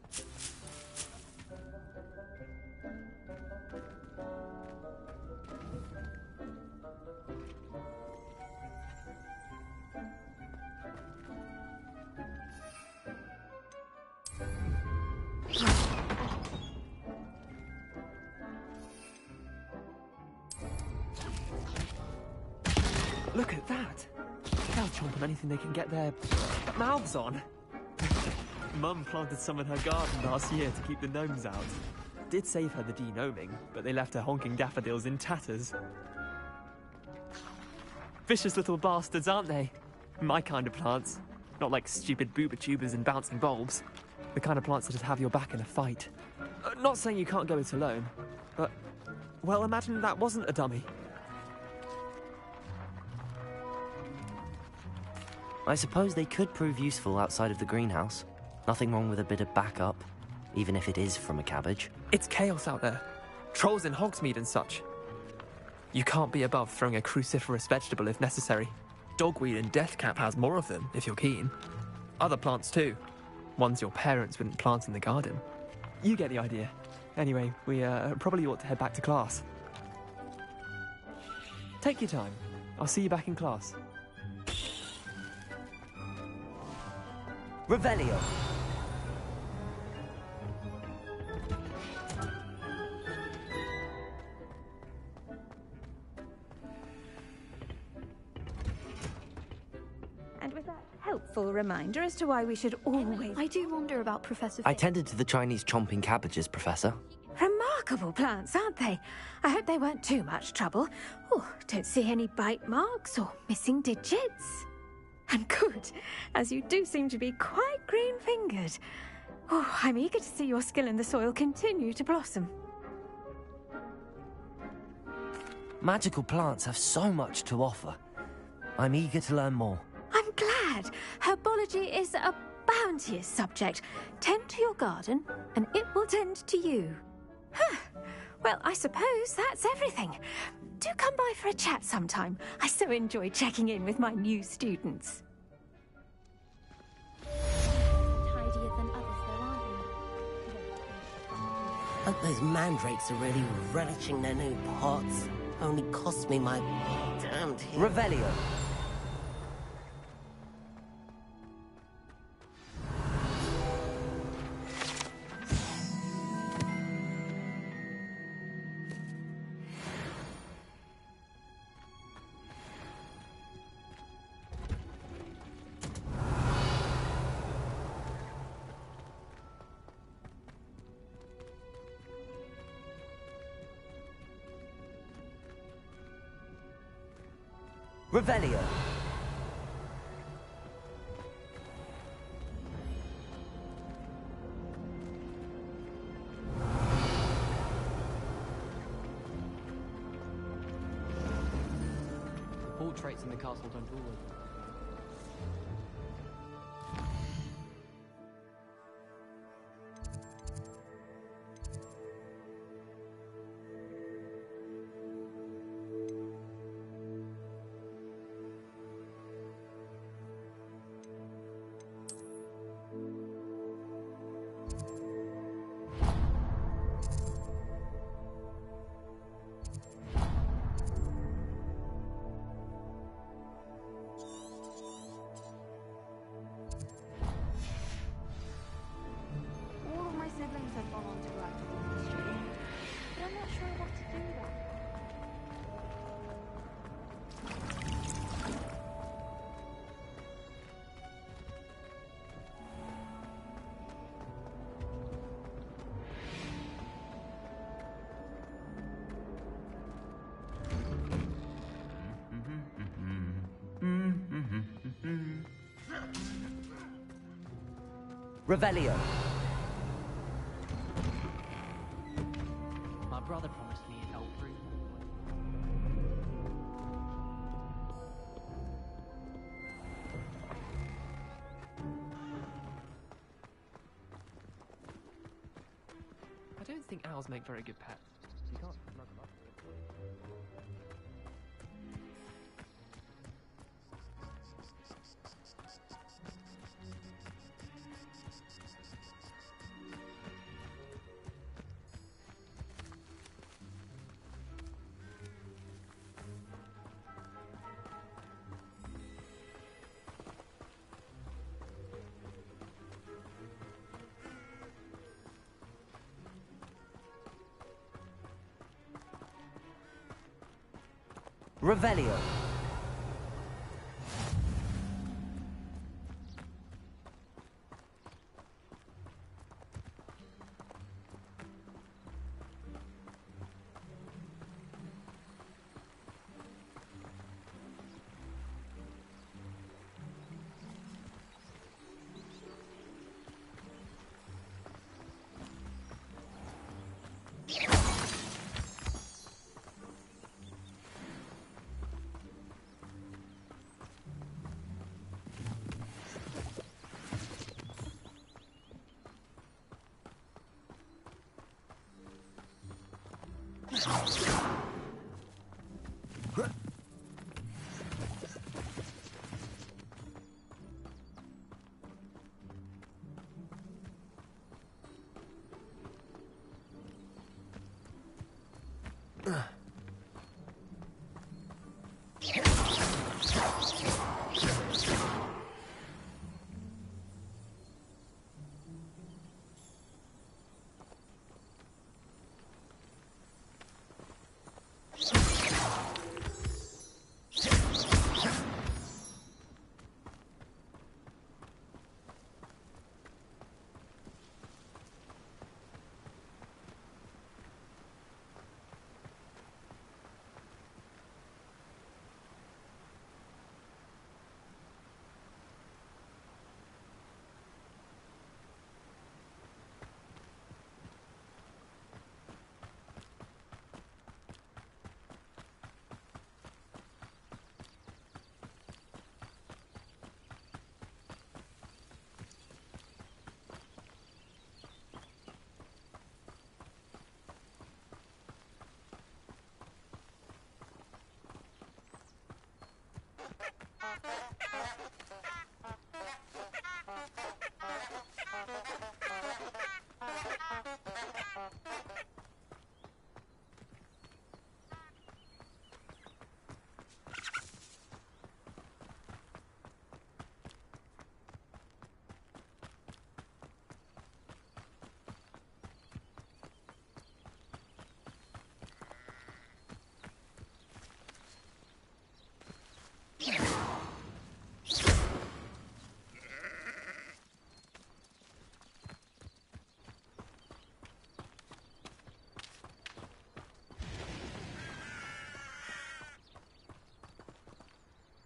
Look at that! They'll chomp on anything they can get their mouths on. Mum planted some in her garden last year to keep the gnomes out. Did save her the de-gnoming, but they left her honking daffodils in tatters. Vicious little bastards, aren't they? My kind of plants. Not like stupid booba tubers and bouncing bulbs. The kind of plants that'd have your back in a fight. Not saying you can't go it alone, but... well, imagine that wasn't a dummy. I suppose they could prove useful outside of the greenhouse. Nothing wrong with a bit of backup, even if it is from a cabbage. It's chaos out there. Trolls in Hogsmeade and such. You can't be above throwing a cruciferous vegetable if necessary. Dogweed and deathcap has more of them, if you're keen. Other plants too. Ones your parents wouldn't plant in the garden. You get the idea. Anyway, we probably ought to head back to class. Take your time. I'll see you back in class. Revelio. And with that helpful reminder as to why we should always... I do wonder about Professor I tended to the Chinese chomping cabbages, Professor. Remarkable plants, aren't they? I hope they weren't too much trouble. Oh, don't see any bite marks or missing digits. And good, as you do seem to be quite green-fingered. Oh, I'm eager to see your skill in the soil continue to blossom. Magical plants have so much to offer. I'm eager to learn more. I'm glad. Herbology is a bounteous subject. Tend to your garden, and it will tend to you. Huh. Well, I suppose that's everything. Do come by for a chat sometime. I so enjoy checking in with my new students. Tidier than others, though, aren't we? Hope those mandrakes are really relishing their new pots. Only cost me my damned... Revelio. Revelio. The portraits in the castle don't all look. All of my siblings have gone on to write history, but I'm not sure what to do there. Revelio. My brother promised me he'd help prove. I don't think owls make very good pets. You can't rug them up. Revelio.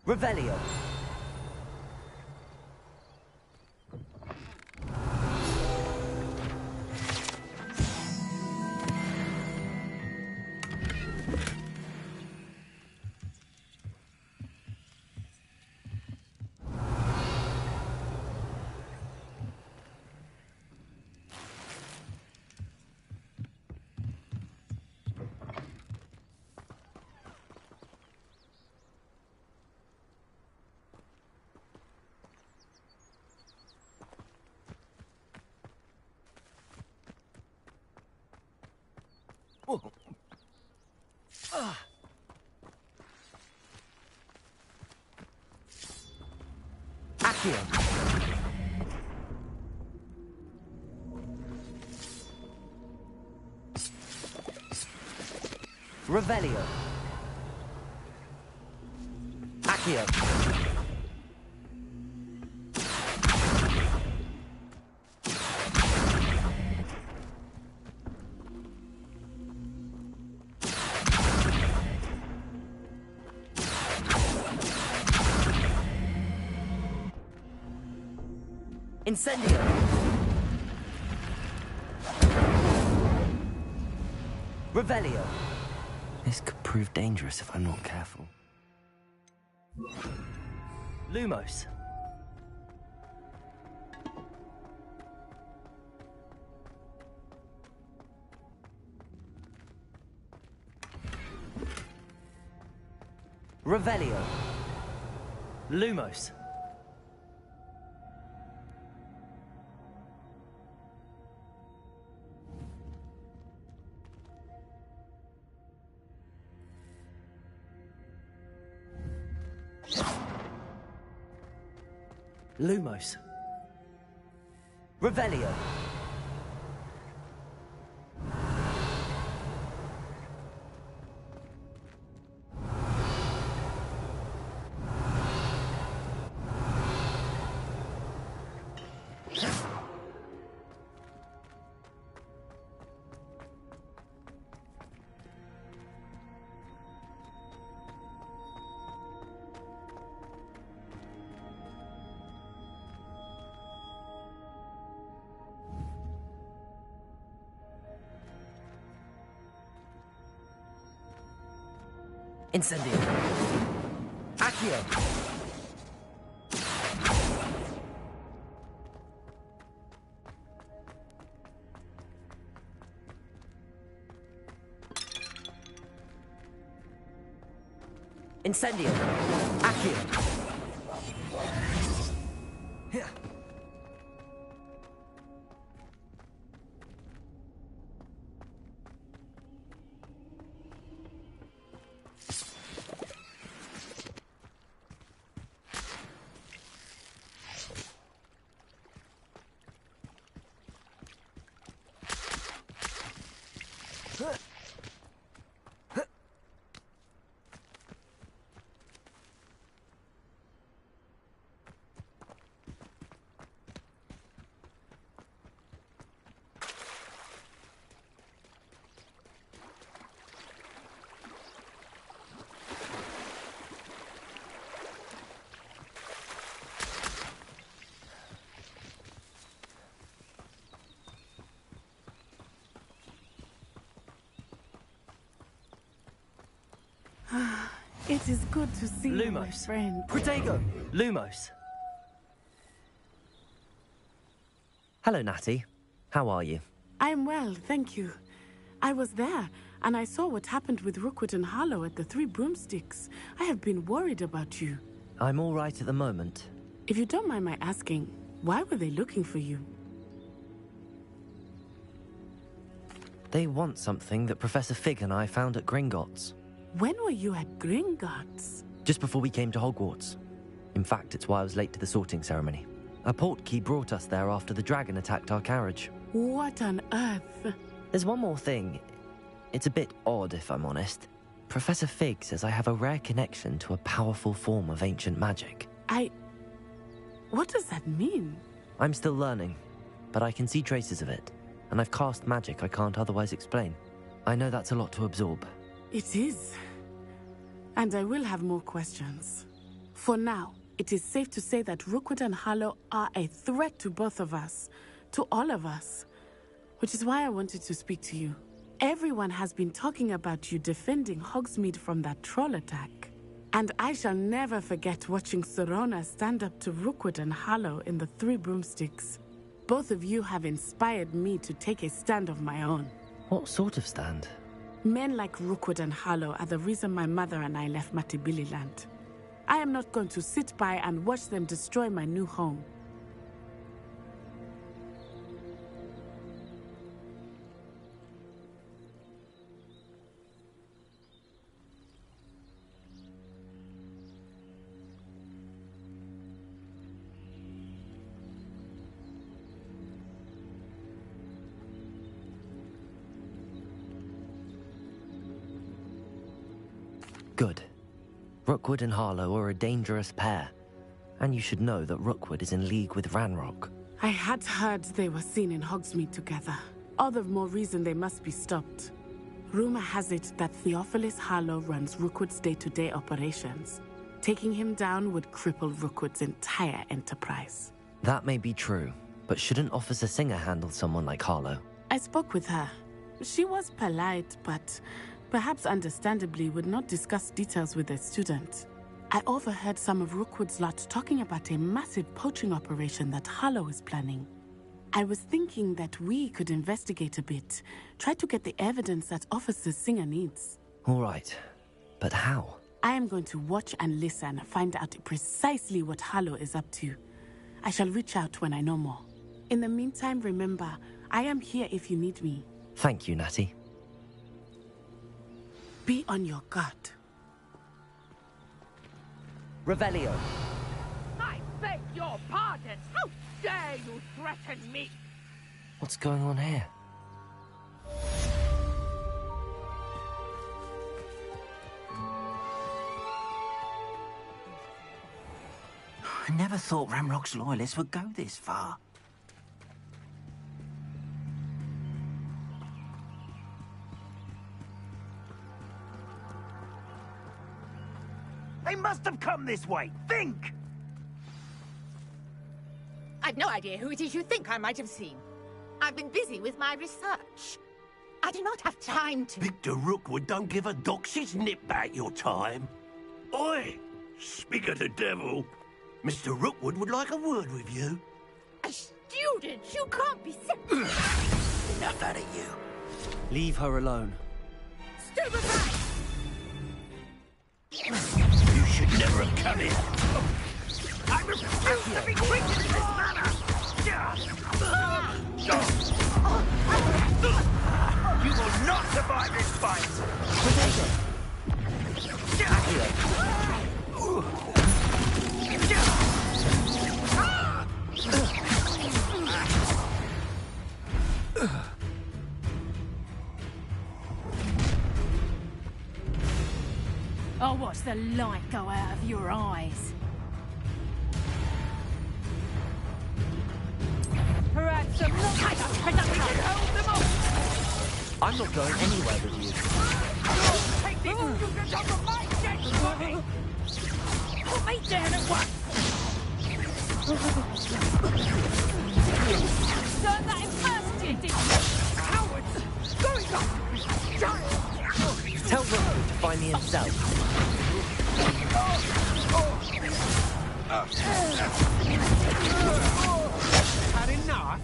Revelio. Accio. Revelio. Accio. Incendio! Revelio! This could prove dangerous if I'm not careful. Lumos! Revelio! Lumos! Lumos. Revelio. Incendio. Accio. Incendio. Accio. Here. It is good to see you, my Lumos. friend. Protego. Lumos. Hello, Natty. How are you? I'm well, thank you. I was there, and I saw what happened with Rookwood and Harlow at the Three Broomsticks. I have been worried about you. I'm all right at the moment. If you don't mind my asking, why were they looking for you? They want something that Professor Fig and I found at Gringotts. When were you at Gringotts? Just before we came to Hogwarts. In fact, it's why I was late to the sorting ceremony. A portkey brought us there after the dragon attacked our carriage. What on earth? There's one more thing. It's a bit odd, if I'm honest. Professor Fig says I have a rare connection to a powerful form of ancient magic. What does that mean? I'm still learning, but I can see traces of it, and I've cast magic I can't otherwise explain. I know that's a lot to absorb. It is. And I will have more questions. For now, it is safe to say that Rookwood and Harlow are a threat to both of us, to all of us. Which is why I wanted to speak to you. Everyone has been talking about you defending Hogsmeade from that troll attack. And I shall never forget watching Serona stand up to Rookwood and Harlow in the Three Broomsticks. Both of you have inspired me to take a stand of my own. What sort of stand? Men like Rookwood and Harlow are the reason my mother and I left Matibili-land. I am not going to sit by and watch them destroy my new home. Good. Rookwood and Harlow are a dangerous pair, and you should know that Rookwood is in league with Ranrock. I had heard they were seen in Hogsmeade together. All the more reason they must be stopped. Rumor has it that Theophilus Harlow runs Rookwood's day-to-day operations. Taking him down would cripple Rookwood's entire enterprise. That may be true, but shouldn't Officer Singer handle someone like Harlow? I spoke with her. She was polite, but perhaps understandably would not discuss details with a student. I overheard some of Rookwood's lot talking about a massive poaching operation that Harlow is planning. I was thinking that we could investigate a bit, try to get the evidence that Officer Singer needs. All right, but how? I am going to watch and listen, find out precisely what Harlow is up to. I shall reach out when I know more. In the meantime, remember, I am here if you need me. Thank you, Natty. Be on your guard. Revelio. I beg your pardon! How dare you threaten me? What's going on here? I never thought Ranrock's loyalists would go this far. They must have come this way! Think! I've no idea who it is you think I might have seen. I've been busy with my research. I do not have time to... Victor Rookwood don't give a doxy's nip back your time. Oi! Speak of the devil. Mr. Rookwood would like a word with you. A student? You can't be sick. Enough out of you. Leave her alone. Stupefy! You should never have come in. I refuse to be treated in this manner! You will not survive this fight! I'll watch the light go out of your eyes. Perhaps I'm not... I'm not going anywhere with you. Take these students off of my dead body! Put me down at once! Turn that in first, did you? Cowards! Going up! Tell Rookwood to find me himself. Had enough?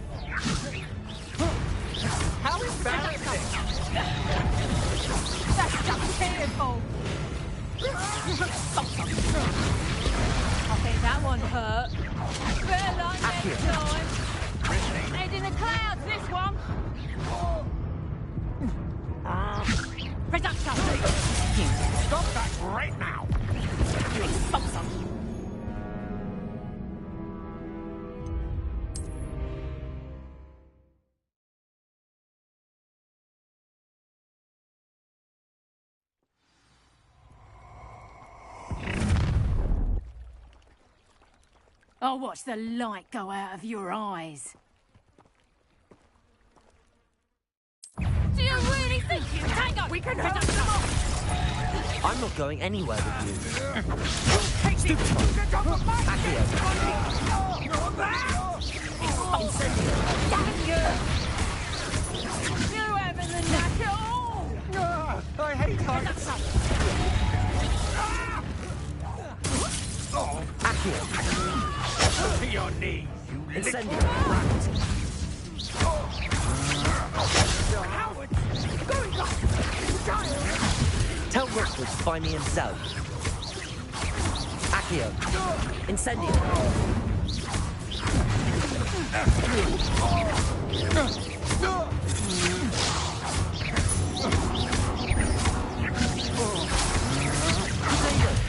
How embarrassing! That's just fearful! I think that one hurt. Better luck next time. Head in the clouds, this one. Production! Stop that right now! I'll watch the light go out of your eyes. Do you really think you hang on? We can hold them off! I'm not going anywhere with you. Stupid! Accio. Incendio. Damn you! You haven't the knack at all! I hate heights! Accio. To your knees, you Incendio. Coward! Going up! Tell Rookwood to find me himself. Accio. Incendio.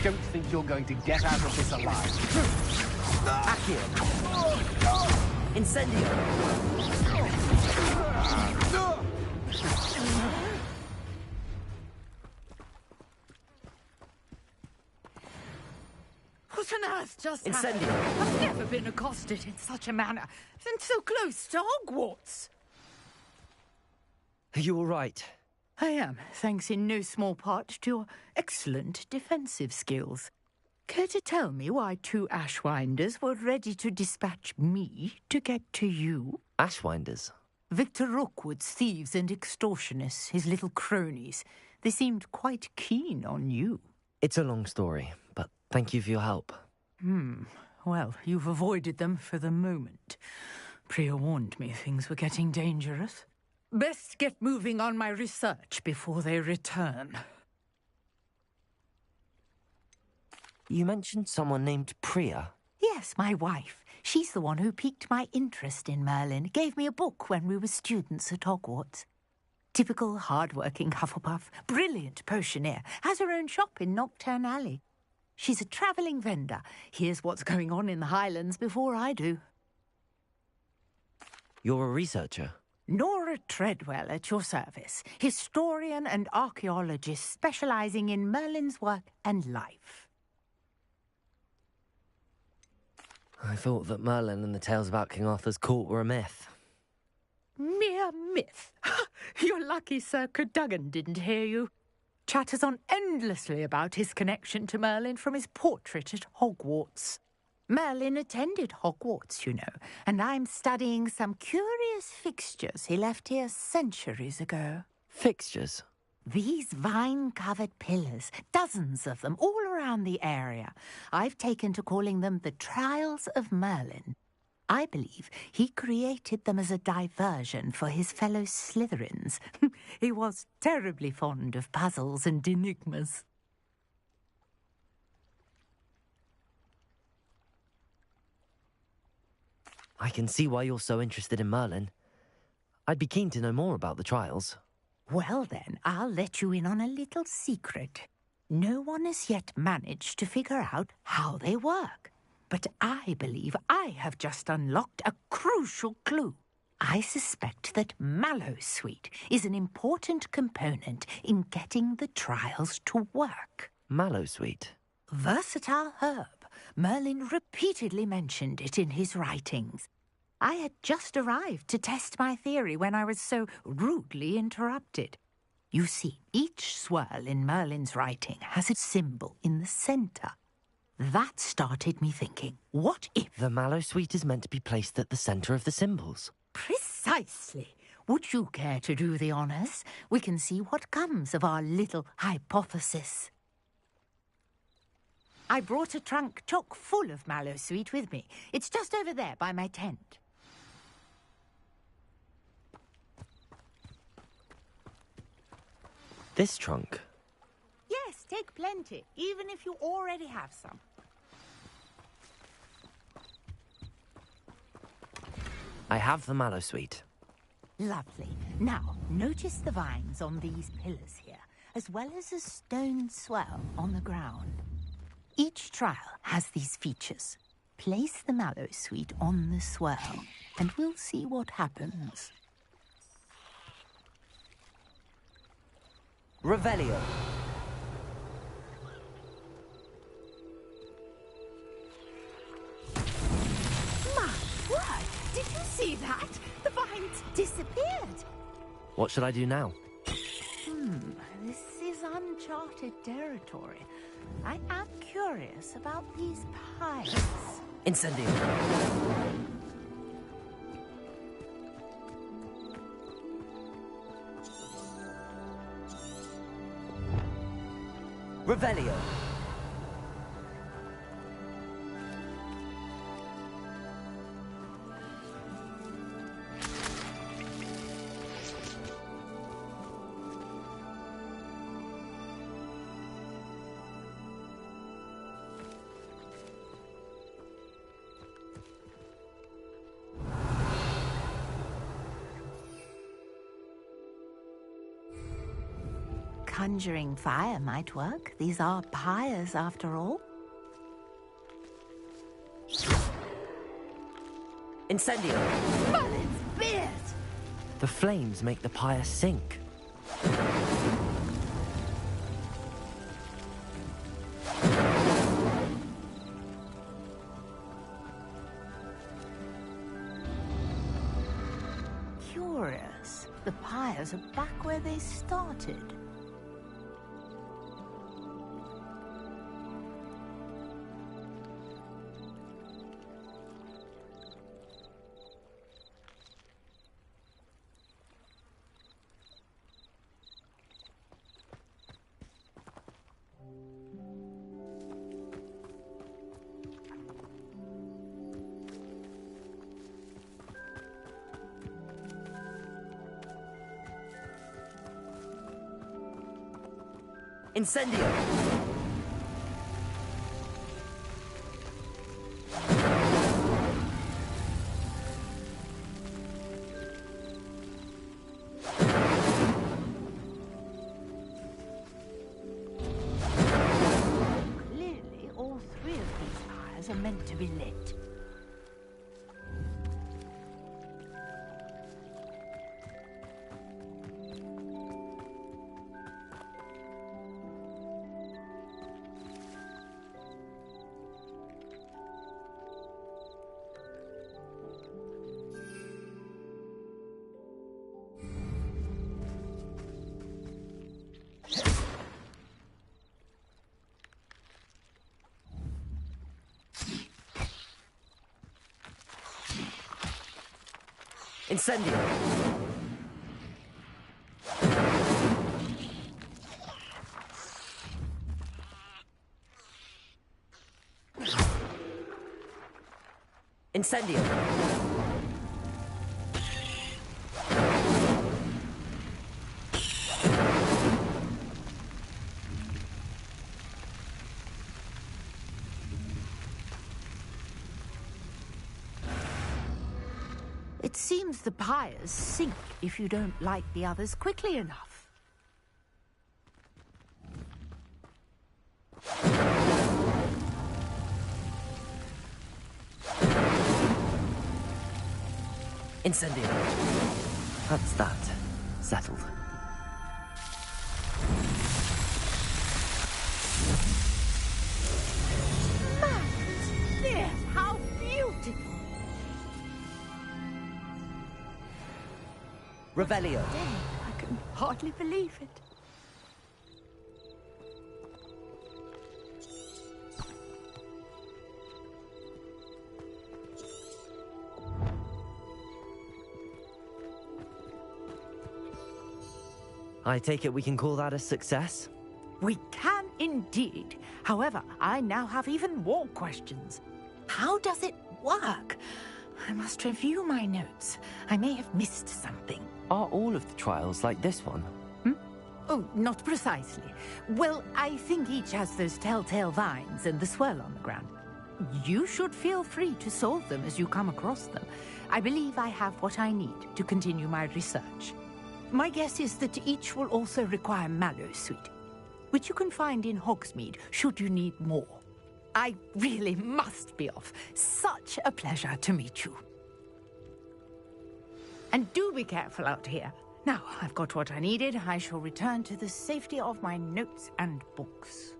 Don't think you're going to get out of this alive. Accio. Incendio. What on earth just Incendio. happened? I've never been accosted in such a manner, and so close to Hogwarts. Are you all right? I am, thanks in no small part to your excellent defensive skills. Care to tell me why 2 Ashwinders were ready to dispatch me to get to you? Ashwinders? Victor Rookwood's thieves and extortionists, his little cronies. They seemed quite keen on you. It's a long story, but thank you for your help. Well, you've avoided them for the moment. Priya warned me things were getting dangerous. Best get moving on my research before they return. You mentioned someone named Priya. Yes, my wife. She's the one who piqued my interest in Merlin. Gave me a book when we were students at Hogwarts. Typical hard-working Hufflepuff, brilliant potioneer, has her own shop in Knockturn Alley. She's a travelling vendor. Hears what's going on in the Highlands before I do. You're a researcher? Nora Treadwell at your service, historian and archaeologist specialising in Merlin's work and life. I thought that Merlin and the tales about King Arthur's court were a myth. Mere myth. You're lucky Sir Cadogan didn't hear you. Chatters on endlessly about his connection to Merlin from his portrait at Hogwarts. Merlin attended Hogwarts, you know, and I'm studying some curious fixtures he left here centuries ago. Fixtures? These vine-covered pillars, dozens of them, all around the area. I've taken to calling them the Trials of Merlin. I believe he created them as a diversion for his fellow Slytherins. He was terribly fond of puzzles and enigmas. I can see why you're so interested in Merlin. I'd be keen to know more about the trials. Well then, I'll let you in on a little secret. No one has yet managed to figure out how they work. But I believe I have just unlocked a crucial clue. I suspect that Mallowsweet is an important component in getting the trials to work. Mallowsweet? Versatile herb. Merlin repeatedly mentioned it in his writings. I had just arrived to test my theory when I was so rudely interrupted. You see, each swirl in Merlin's writing has a symbol in the centre. That started me thinking, what if... The Mallowsweet is meant to be placed at the centre of the symbols. Precisely. Would you care to do the honours? We can see what comes of our little hypothesis. I brought a trunk chock full of Mallowsweet with me. It's just over there by my tent. This trunk? Yes, take plenty, even if you already have some. I have the Mallowsweet. Lovely. Now, notice the vines on these pillars here, as well as a stone swell on the ground. Each trial has these features. Place the Mallowsweet on the swirl, and we'll see what happens. Revelio. My word! Did you see that? The vines disappeared. What should I do now? This is uncharted territory. I am curious about these pies. Incendio. Revelio. Conjuring fire might work. These are pyres, after all. Incendio. Merlin's beard! The flames make the pyre sink. Curious. The pyres are back where they started. Incendio. Clearly, all three of these pyres are meant to be lit. Incendio. Incendio. It seems the pyres sink if you don't light the others quickly enough. Incendio. That's that. Settled. Yes, how beautiful! Revelio. I can hardly believe it. I take it we can call that a success? We can indeed. However, I now have even more questions. How does it work? I must review my notes. I may have missed something. Are all of the trials like this one? Oh, not precisely. Well, I think each has those telltale vines and the swirl on the ground. You should feel free to solve them as you come across them. I believe I have what I need to continue my research. My guess is that each will also require mallow sweet, which you can find in Hogsmeade should you need more. I really must be off. Such a pleasure to meet you. And do be careful out here. Now, I've got what I needed. I shall return to the safety of my notes and books.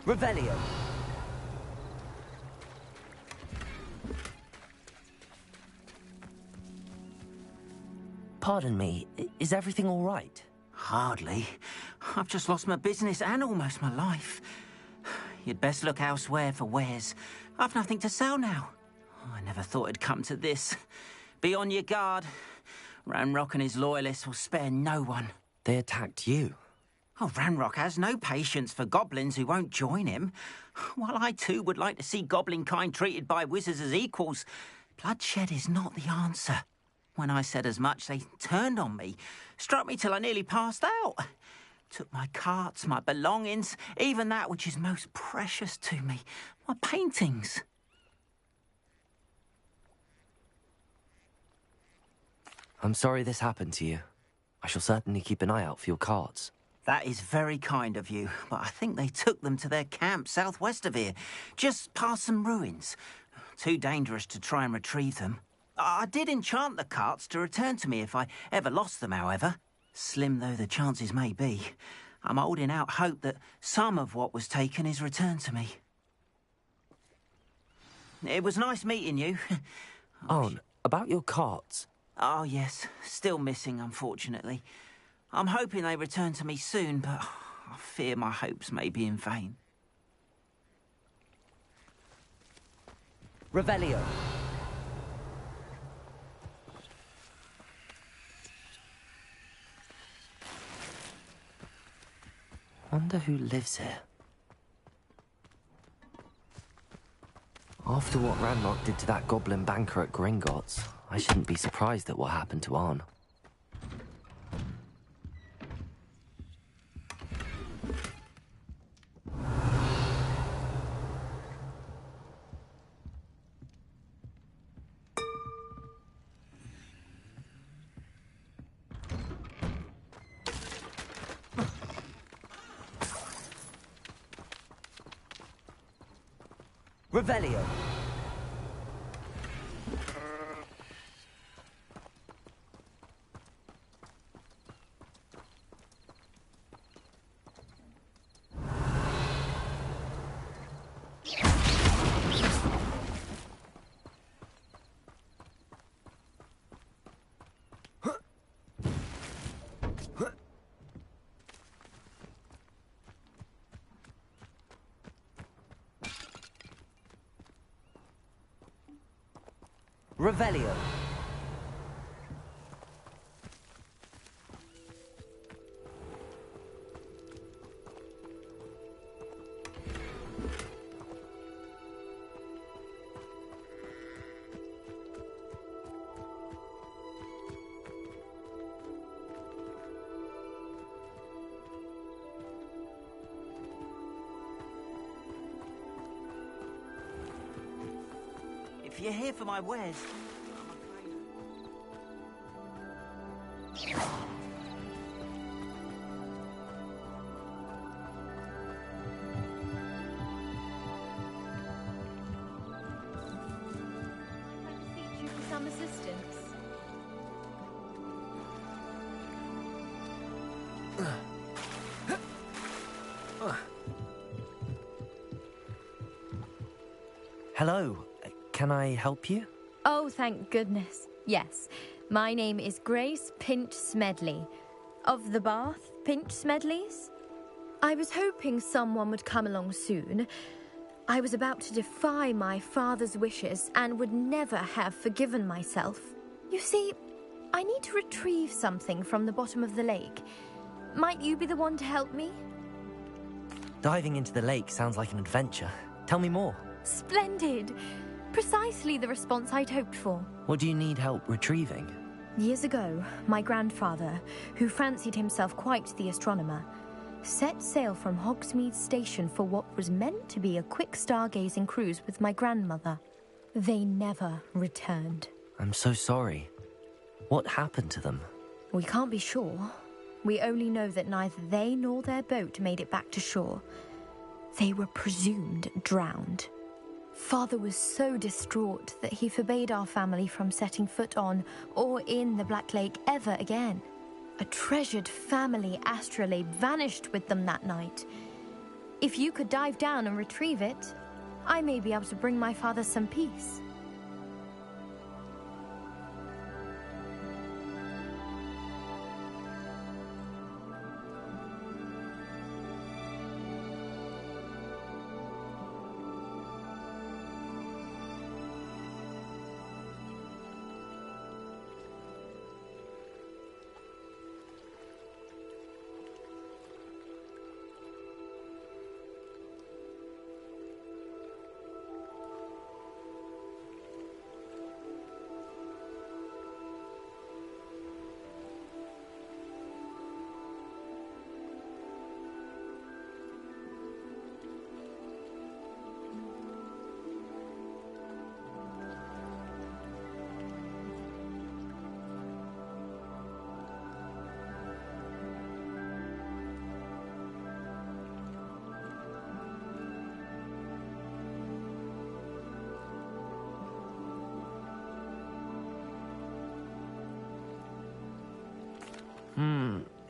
Revelio. Pardon me, is everything all right? Hardly. I've just lost my business and almost my life. You'd best look elsewhere for wares. I've nothing to sell now. I never thought it'd come to this. Be on your guard. Ranrock and his loyalists will spare no one. They attacked you? Oh, Ranrock has no patience for goblins who won't join him. While I too would like to see goblin kind treated by wizards as equals, bloodshed is not the answer. When I said as much, they turned on me, struck me till I nearly passed out. Took my carts, my belongings, even that which is most precious to me, my paintings. I'm sorry this happened to you. I shall certainly keep an eye out for your carts. That is very kind of you, but I think they took them to their camp southwest of here, just past some ruins. Too dangerous to try and retrieve them. I did enchant the carts to return to me if I ever lost them, however. Slim though the chances may be, I'm holding out hope that some of what was taken is returned to me. It was nice meeting you. Arn, about your carts. Oh, yes. Still missing, unfortunately. I'm hoping they return to me soon, but I fear my hopes may be in vain. Revelio. Wonder who lives here. After what Ranrock did to that goblin banker at Gringotts, I shouldn't be surprised at what happened to Arn. Revelio. Revelio. If you're here for my wares... Some assistance. Hello. Can I help you? Oh, thank goodness. Yes. My name is Grace Pinch Smedley. Of the Bath Pinch Smedleys? I was hoping someone would come along soon. I was about to defy my father's wishes and would never have forgiven myself. You see, I need to retrieve something from the bottom of the lake. Might you be the one to help me? Diving into the lake sounds like an adventure. Tell me more. Splendid! Precisely the response I'd hoped for. What do you need help retrieving? Years ago, my grandfather, who fancied himself quite the astronomer, set sail from Hogsmeade Station for what was meant to be a quick stargazing cruise with my grandmother. They never returned. I'm so sorry. What happened to them? We can't be sure. We only know that neither they nor their boat made it back to shore. They were presumed drowned. Father was so distraught that he forbade our family from setting foot on or in the Black Lake ever again. A treasured family astrolabe vanished with them that night. If you could dive down and retrieve it, I may be able to bring my father some peace.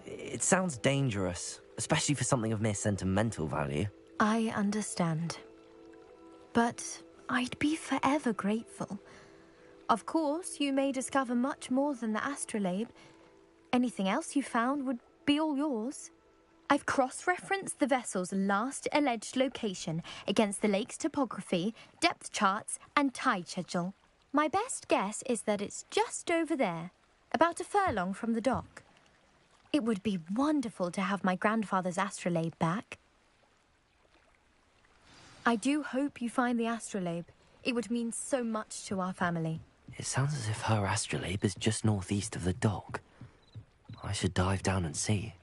It sounds dangerous, especially for something of mere sentimental value. I understand. But I'd be forever grateful. Of course, you may discover much more than the astrolabe. Anything else you found would be all yours. I've cross-referenced the vessel's last alleged location against the lake's topography, depth charts, and tide schedule. My best guess is that it's just over there, about a furlong from the dock. It would be wonderful to have my grandfather's astrolabe back. I do hope you find the astrolabe. It would mean so much to our family. It sounds as if her astrolabe is just northeast of the dock. I should dive down and see.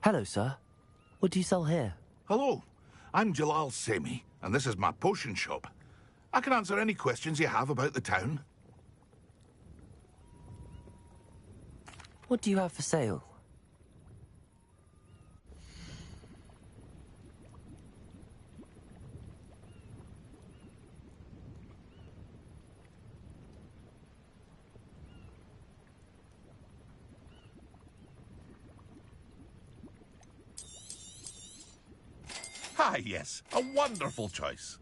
Hello, sir. What do you sell here? Hello, I'm Jalal Semi, and this is my potion shop. I can answer any questions you have about the town. What do you have for sale? Ah, yes, a wonderful choice.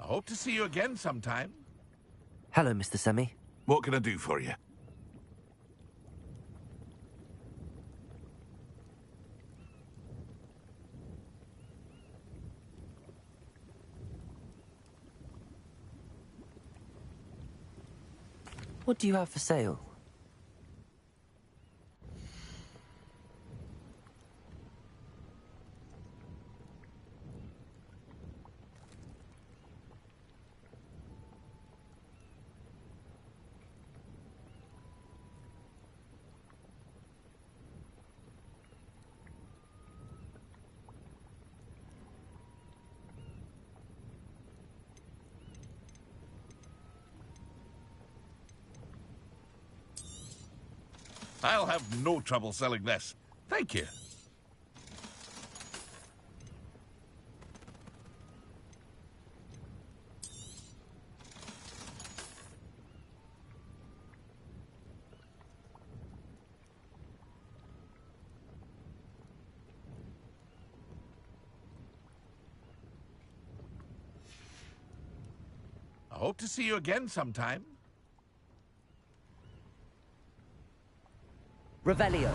I hope to see you again sometime. Hello, Mr. Semi. What can I do for you? What do you have for sale? I'll have no trouble selling this. Thank you. I hope to see you again sometime. Revelio.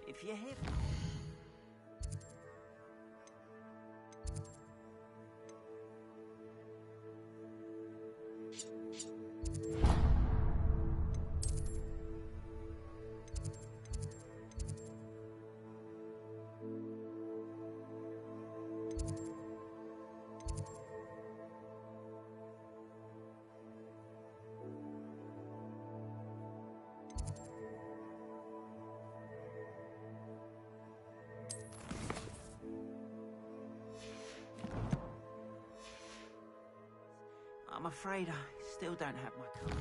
If you're here... I'm afraid I still don't have my card.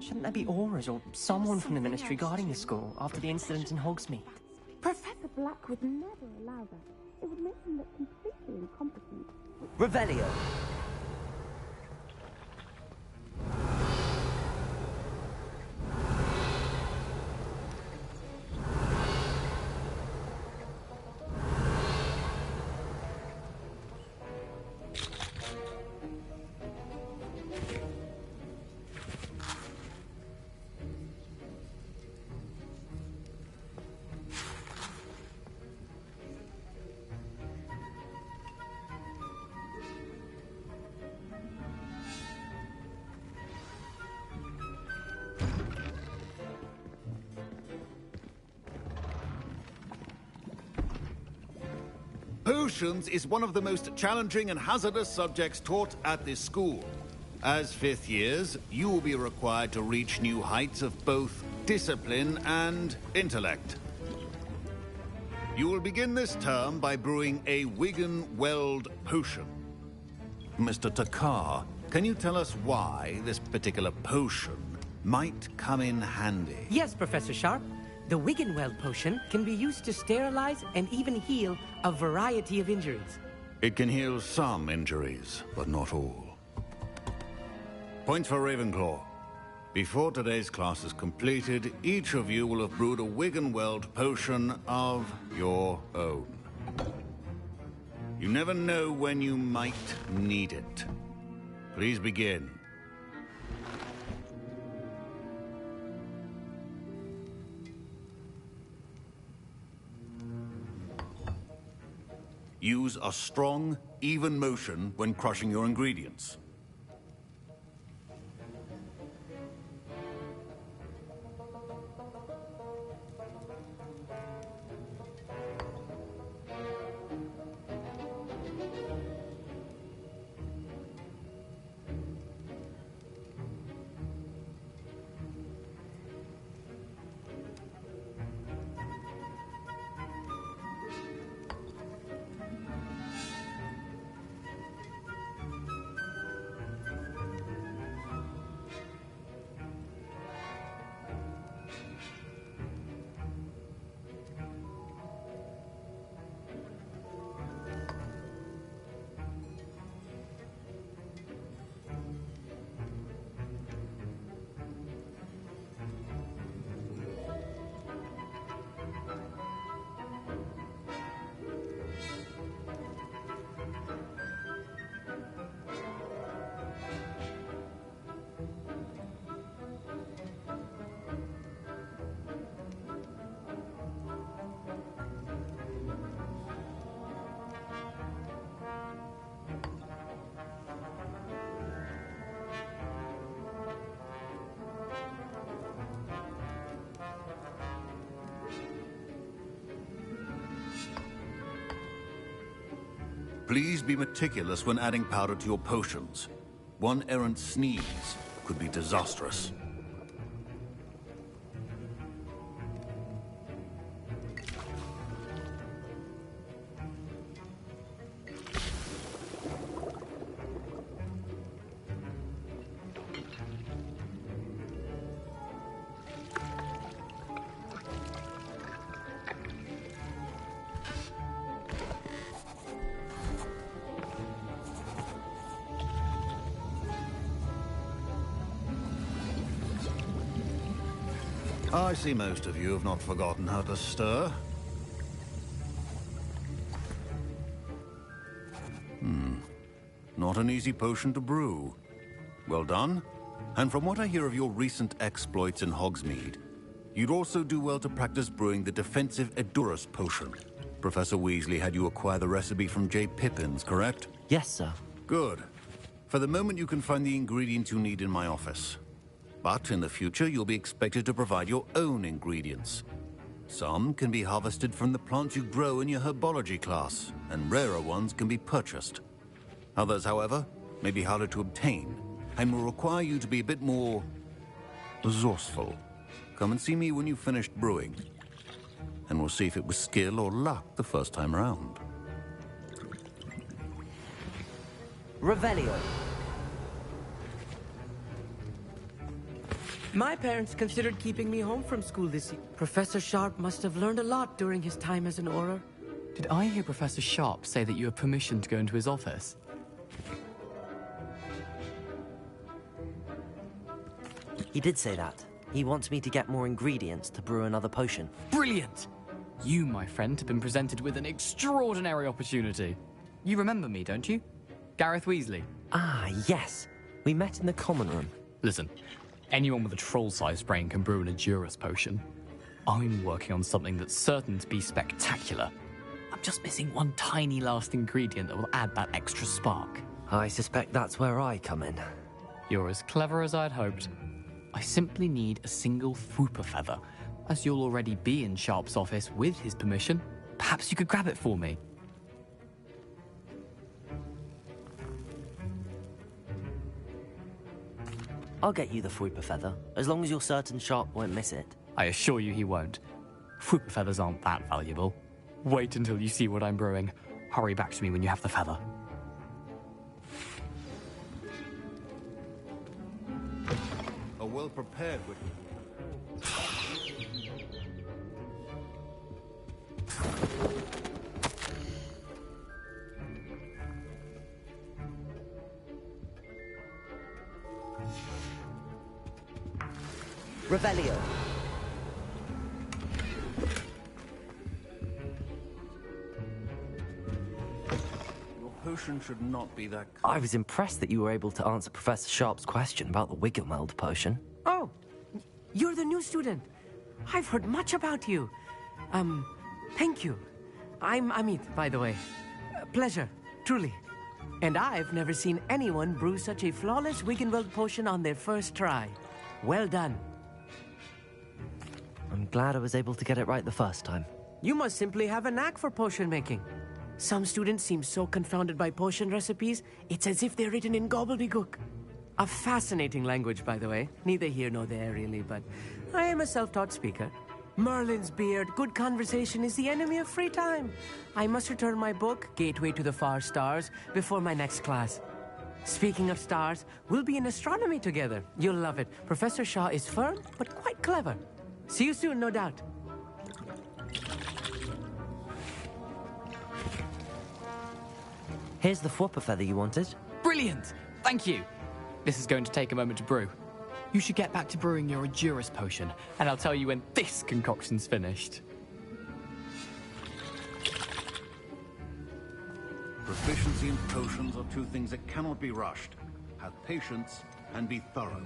Shouldn't there be auras or someone from the Ministry guarding the school after the incident in Hogsmeade? Professor Black would never allow that. It would make him look completely incompetent. Revelio. Potions is one of the most challenging and hazardous subjects taught at this school. As fifth years, you will be required to reach new heights of both discipline and intellect. You will begin this term by brewing a Wigan-Weld potion. Mr. Takar, can you tell us why this particular potion might come in handy? Yes, Professor Sharp. The Wigan-Weld potion can be used to sterilize and even heal a variety of injuries. It can heal some injuries, but not all. Points for Ravenclaw. Before today's class is completed, each of you will have brewed a Wigan-Weld potion of your own. You never know when you might need it. Please begin. Use a strong, even motion when crushing your ingredients. Please be meticulous when adding powder to your potions. One errant sneeze could be disastrous. I see most of you have not forgotten how to stir. Not an easy potion to brew. Well done. And from what I hear of your recent exploits in Hogsmeade, you'd also do well to practice brewing the defensive Edurus potion. Professor Weasley had you acquire the recipe from J. Pippins, correct? Yes, sir. Good. For the moment, you can find the ingredients you need in my office. But in the future, you'll be expected to provide your own ingredients. Some can be harvested from the plants you grow in your herbology class, and rarer ones can be purchased. Others, however, may be harder to obtain, and will require you to be a bit more resourceful. Come and see me when you've finished brewing, and we'll see if it was skill or luck the first time around. Revelio. My parents considered keeping me home from school this year. Professor Sharp must have learned a lot during his time as an Auror. Did I hear Professor Sharp say that you have permission to go into his office? He did say that. He wants me to get more ingredients to brew another potion. Brilliant! You, my friend, have been presented with an extraordinary opportunity. You remember me, don't you? Gareth Weasley. Ah, yes. We met in the common room. Listen, anyone with a troll-sized brain can brew an Edurus potion. I'm working on something that's certain to be spectacular. I'm just missing one tiny last ingredient that will add that extra spark. I suspect that's where I come in. You're as clever as I'd hoped. I simply need a single Fwooper feather. As you'll already be in Sharp's office with his permission, perhaps you could grab it for me. I'll get you the Fwooper feather, as long as you're certain Sharp won't miss it. I assure you he won't. Fwooper feathers aren't that valuable. Wait until you see what I'm brewing. Hurry back to me when you have the feather. A well-prepared with... Revelio. Your potion should not be that... I was impressed that you were able to answer Professor Sharp's question about the Wiggelmeld potion. Oh, you're the new student. I've heard much about you. Thank you. I'm Amit, by the way. Pleasure, truly. And I've never seen anyone brew such a flawless Wiggenweld potion on their first try. Well done. I'm glad I was able to get it right the first time. You must simply have a knack for potion making. Some students seem so confounded by potion recipes, it's as if they're written in gobbledygook. A fascinating language, by the way. Neither here nor there, really, but I am a self-taught speaker. Merlin's beard, good conversation is the enemy of free time. I must return my book, Gateway to the Far Stars, before my next class. Speaking of stars, we'll be in astronomy together. You'll love it. Professor Shaw is firm, but quite clever. See you soon, no doubt. Here's the Fwooper feather you wanted. Brilliant! Thank you! This is going to take a moment to brew. You should get back to brewing your Edurus potion, and I'll tell you when this concoction's finished. Proficiency in potions are two things that cannot be rushed. Have patience and be thorough.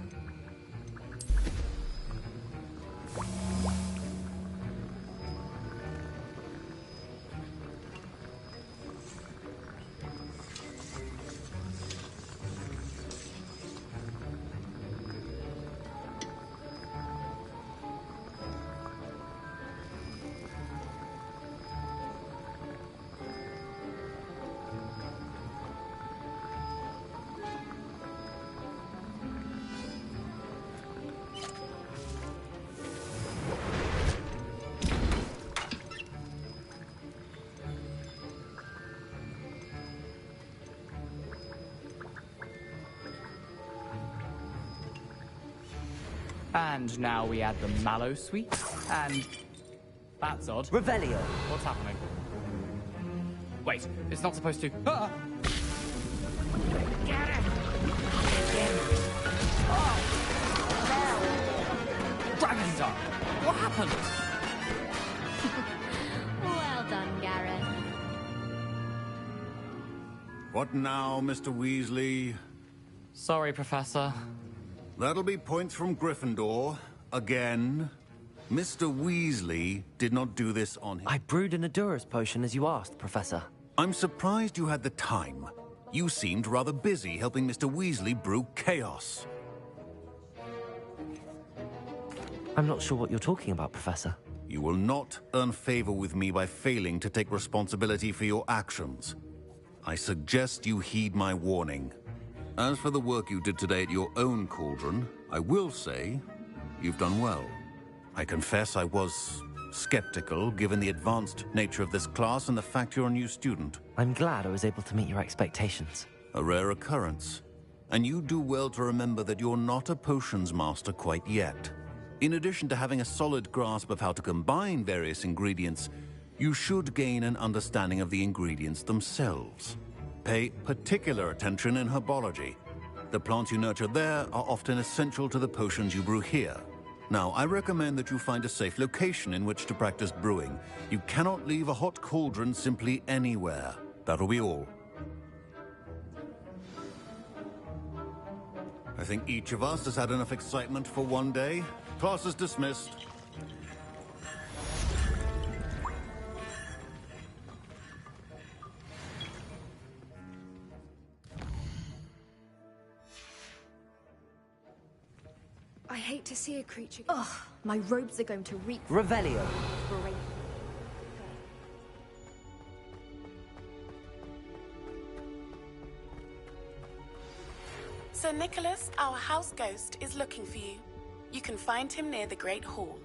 And now we add the mallow sweet, and... That's odd. Revelio. What's happening? Wait, it's not supposed to... Ah! Get it! Dragon Dart! What happened? Well done, Gareth. What now, Mr. Weasley? Sorry, Professor. That'll be points from Gryffindor. Again. Mr. Weasley did not do this on him. I brewed an Adurus potion as you asked, Professor. I'm surprised you had the time. You seemed rather busy helping Mr. Weasley brew chaos. I'm not sure what you're talking about, Professor. You will not earn favor with me by failing to take responsibility for your actions. I suggest you heed my warning. As for the work you did today at your own cauldron, I will say you've done well. I confess I was skeptical, given the advanced nature of this class and the fact you're a new student. I'm glad I was able to meet your expectations. A rare occurrence. And you do well to remember that you're not a potions master quite yet. In addition to having a solid grasp of how to combine various ingredients, you should gain an understanding of the ingredients themselves. Pay particular attention in herbology. The plants you nurture there are often essential to the potions you brew here. Now, I recommend that you find a safe location in which to practice brewing. You cannot leave a hot cauldron simply anywhere. That'll be all. I think each of us has had enough excitement for one day. Class is dismissed. I hate to see a creature. Ugh, my robes are going to reek. Revelio. Great. Sir Nicholas, our house ghost, is looking for you. You can find him near the Great Hall.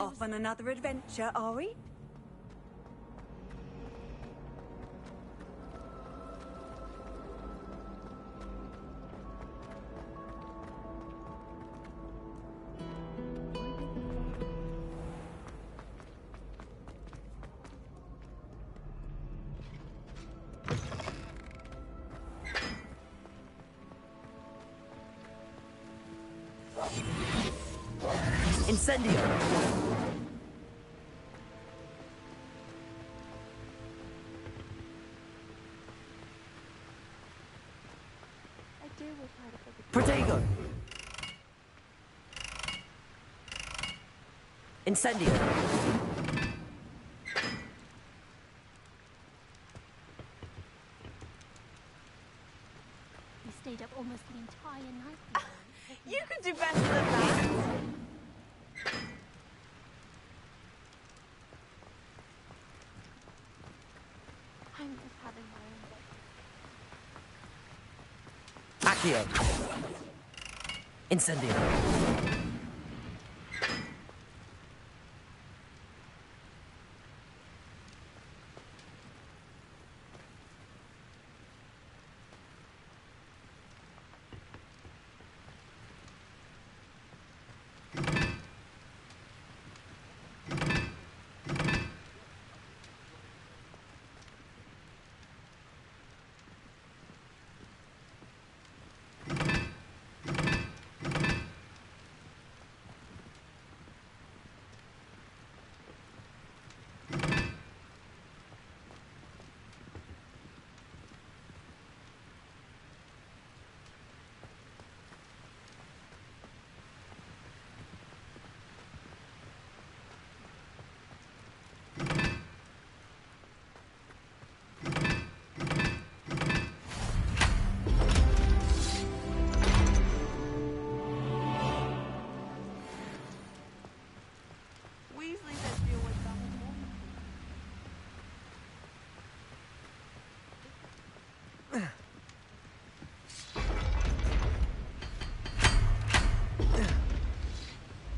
Off on another adventure, are we? Incendio! Protego! Incendio! You stayed up almost the entire night. You could do better than that. I'm just having my own day. Accio! Incendio!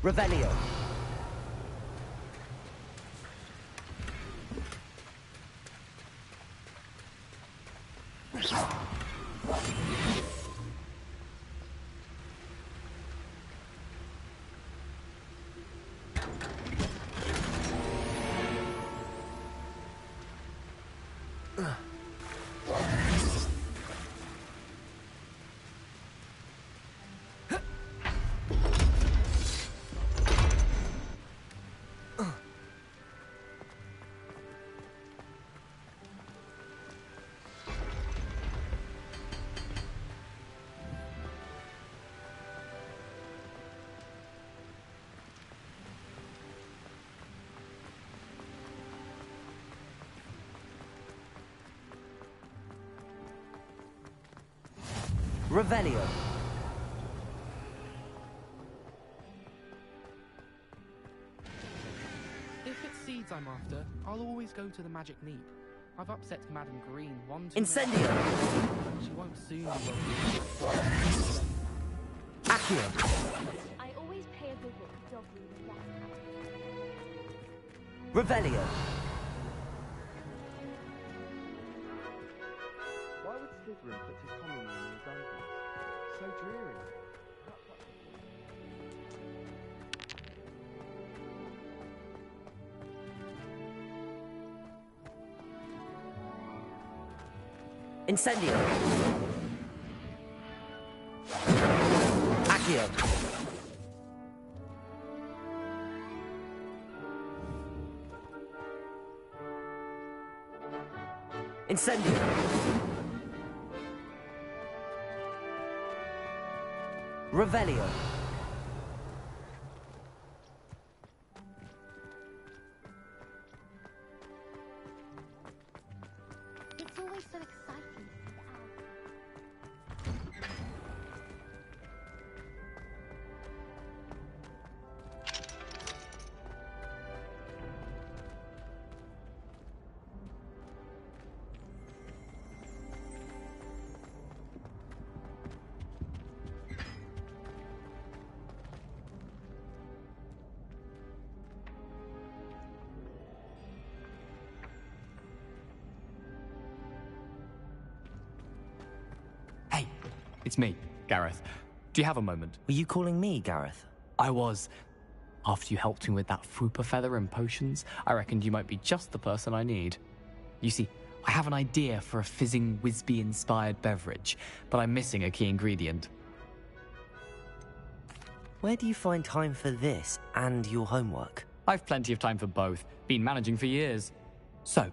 Revelio. Revelio. If it's seeds I'm after, I'll always go to the magic neep. I've upset Madam Green one too Incendio. many. She won't soon be welcome. Accio. I always pay a visit to Dogwood and Death Camp. Revelio. Why would Slytherin put his common room in the dungeons? So dreary. Incendio. Accio. Incendio. Revelio. It's always so exciting to see the owls. Hey, it's me, Gareth. Do you have a moment? Were you calling me Gareth? I was. After you helped me with that Fooper feather and potions, I reckoned you might be just the person I need. You see, I have an idea for a fizzing Wisby-inspired beverage, but I'm missing a key ingredient. Where do you find time for this and your homework? I've plenty of time for both. Been managing for years. So,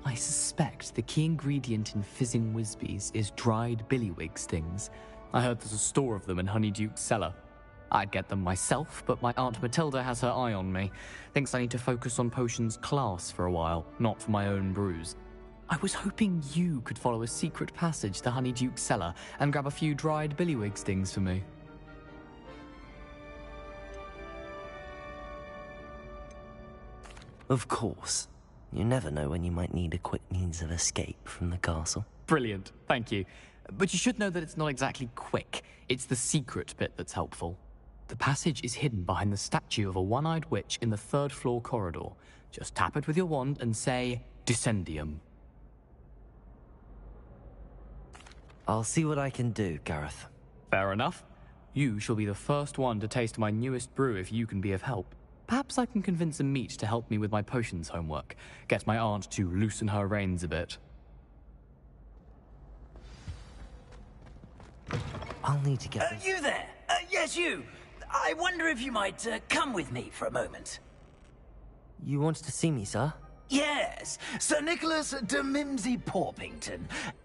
I suspect the key ingredient in fizzing Wisbies is dried billywig stings. I heard there's a store of them in Honeyduke's cellar. I'd get them myself, but my Aunt Matilda has her eye on me. Thinks I need to focus on potions class for a while, not for my own brews. I was hoping you could follow a secret passage to Honeyduke's cellar and grab a few dried billywig stings for me. Of course. You never know when you might need a quick means of escape from the castle. Brilliant, thank you. But you should know that it's not exactly quick. It's the secret bit that's helpful. The passage is hidden behind the statue of a one-eyed witch in the third-floor corridor. Just tap it with your wand and say, Descendium. I'll see what I can do, Gareth. Fair enough. You shall be the first one to taste my newest brew if you can be of help. Perhaps I can convince a meat to help me with my potions homework. Get my aunt to loosen her reins a bit. I'll need to get... You there? Yes, you. I wonder if you might come with me for a moment. You wanted to see me, sir? Yes, Sir Nicholas de Mimsy Porpington,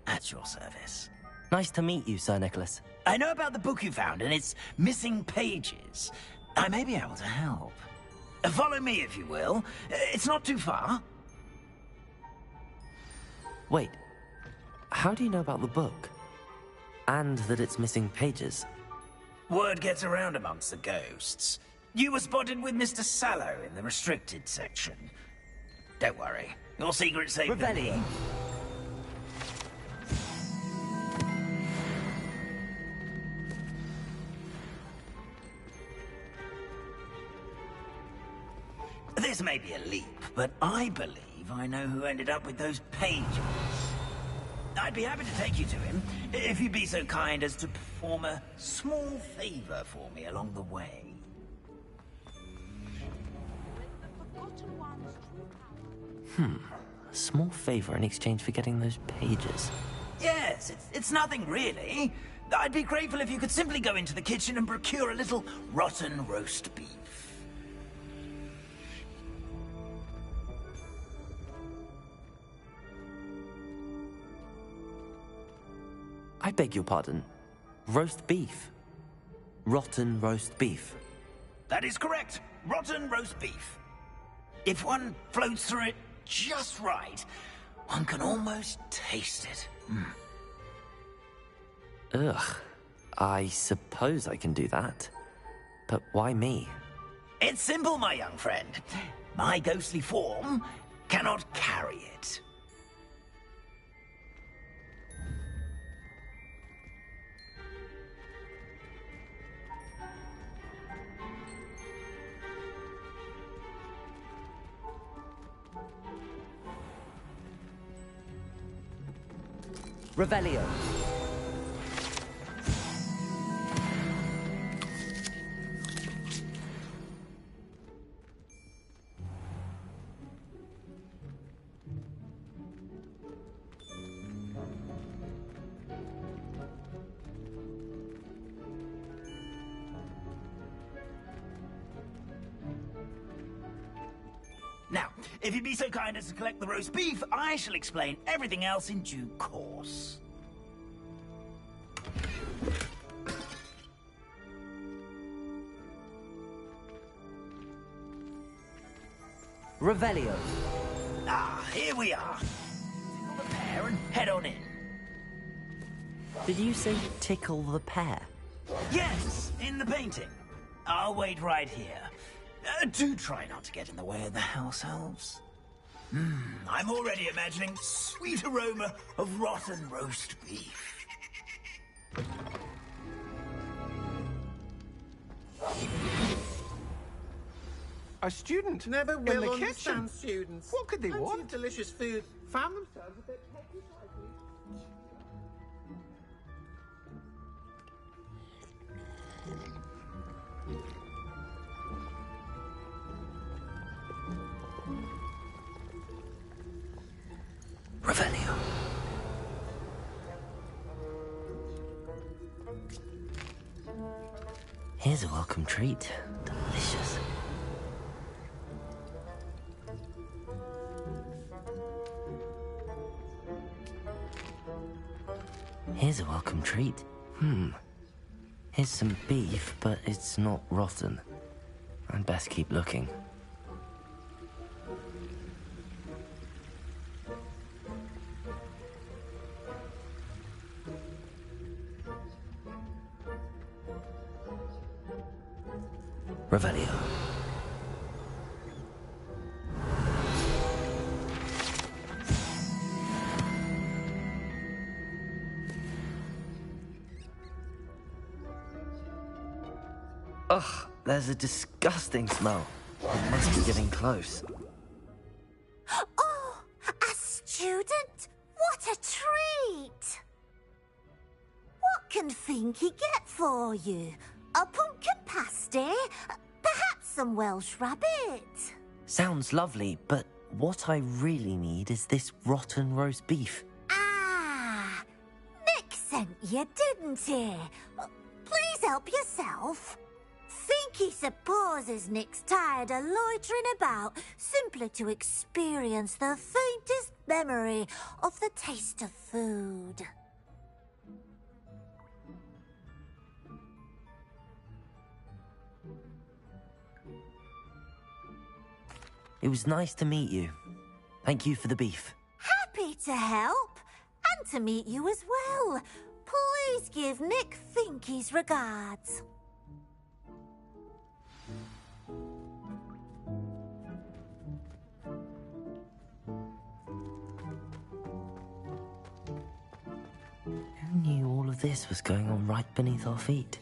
at your service. Nice to meet you, Sir Nicholas. I know about the book you found and its missing pages. I may be able to help. Follow me, if you will. It's not too far. Wait. How do you know about the book? And that it's missing pages? Word gets around amongst the ghosts. You were spotted with Mr. Sallow in the restricted section. Don't worry. Your secret's safe with me. This may be a leap, but I believe I know who ended up with those pages. I'd be happy to take you to him, if you'd be so kind as to perform a small favor for me along the way. A small favor in exchange for getting those pages. Yes, it's nothing really. I'd be grateful if you could simply go into the kitchen and procure a little rotten roast beef. I beg your pardon. Roast beef. Rotten roast beef. That is correct. Rotten roast beef. If one floats through it just right, one can almost taste it. Ugh. I suppose I can do that. But why me? It's simple, my young friend. My ghostly form cannot carry it. Revelio. Now, if you'd be so kind as to collect the roast beef, I shall explain everything else in due course. Revelio. Ah, here we are. Tickle the pear and head on in. Did you say tickle the pear? Yes, in the painting. I'll wait right here. Do try not to get in the way of the house elves. I'm already imagining sweet aroma of rotten roast beef. A student Never in will the understand kitchen. students. What could they Plenty want? of delicious food. Found themselves a bit pecky, I believe. Revelio. Here's a welcome treat. Delicious. Here's a welcome treat. Here's some beef, but it's not rotten. I'd best keep looking. Revelio. Ugh, there's a disgusting smell. It must be getting close. Oh, a student? What a treat! What can Finky get for you? A pumpkin pasty? Perhaps some Welsh rabbit? Sounds lovely, but what I really need is this rotten roast beef. Ah, Nick sent you, didn't he? Please help yourself. Finky supposes Nick's tired of loitering about simply to experience the faintest memory of the taste of food. It was nice to meet you. Thank you for the beef. Happy to help, and to meet you as well. Please give Nick Finky's regards. Who knew all of this was going on right beneath our feet?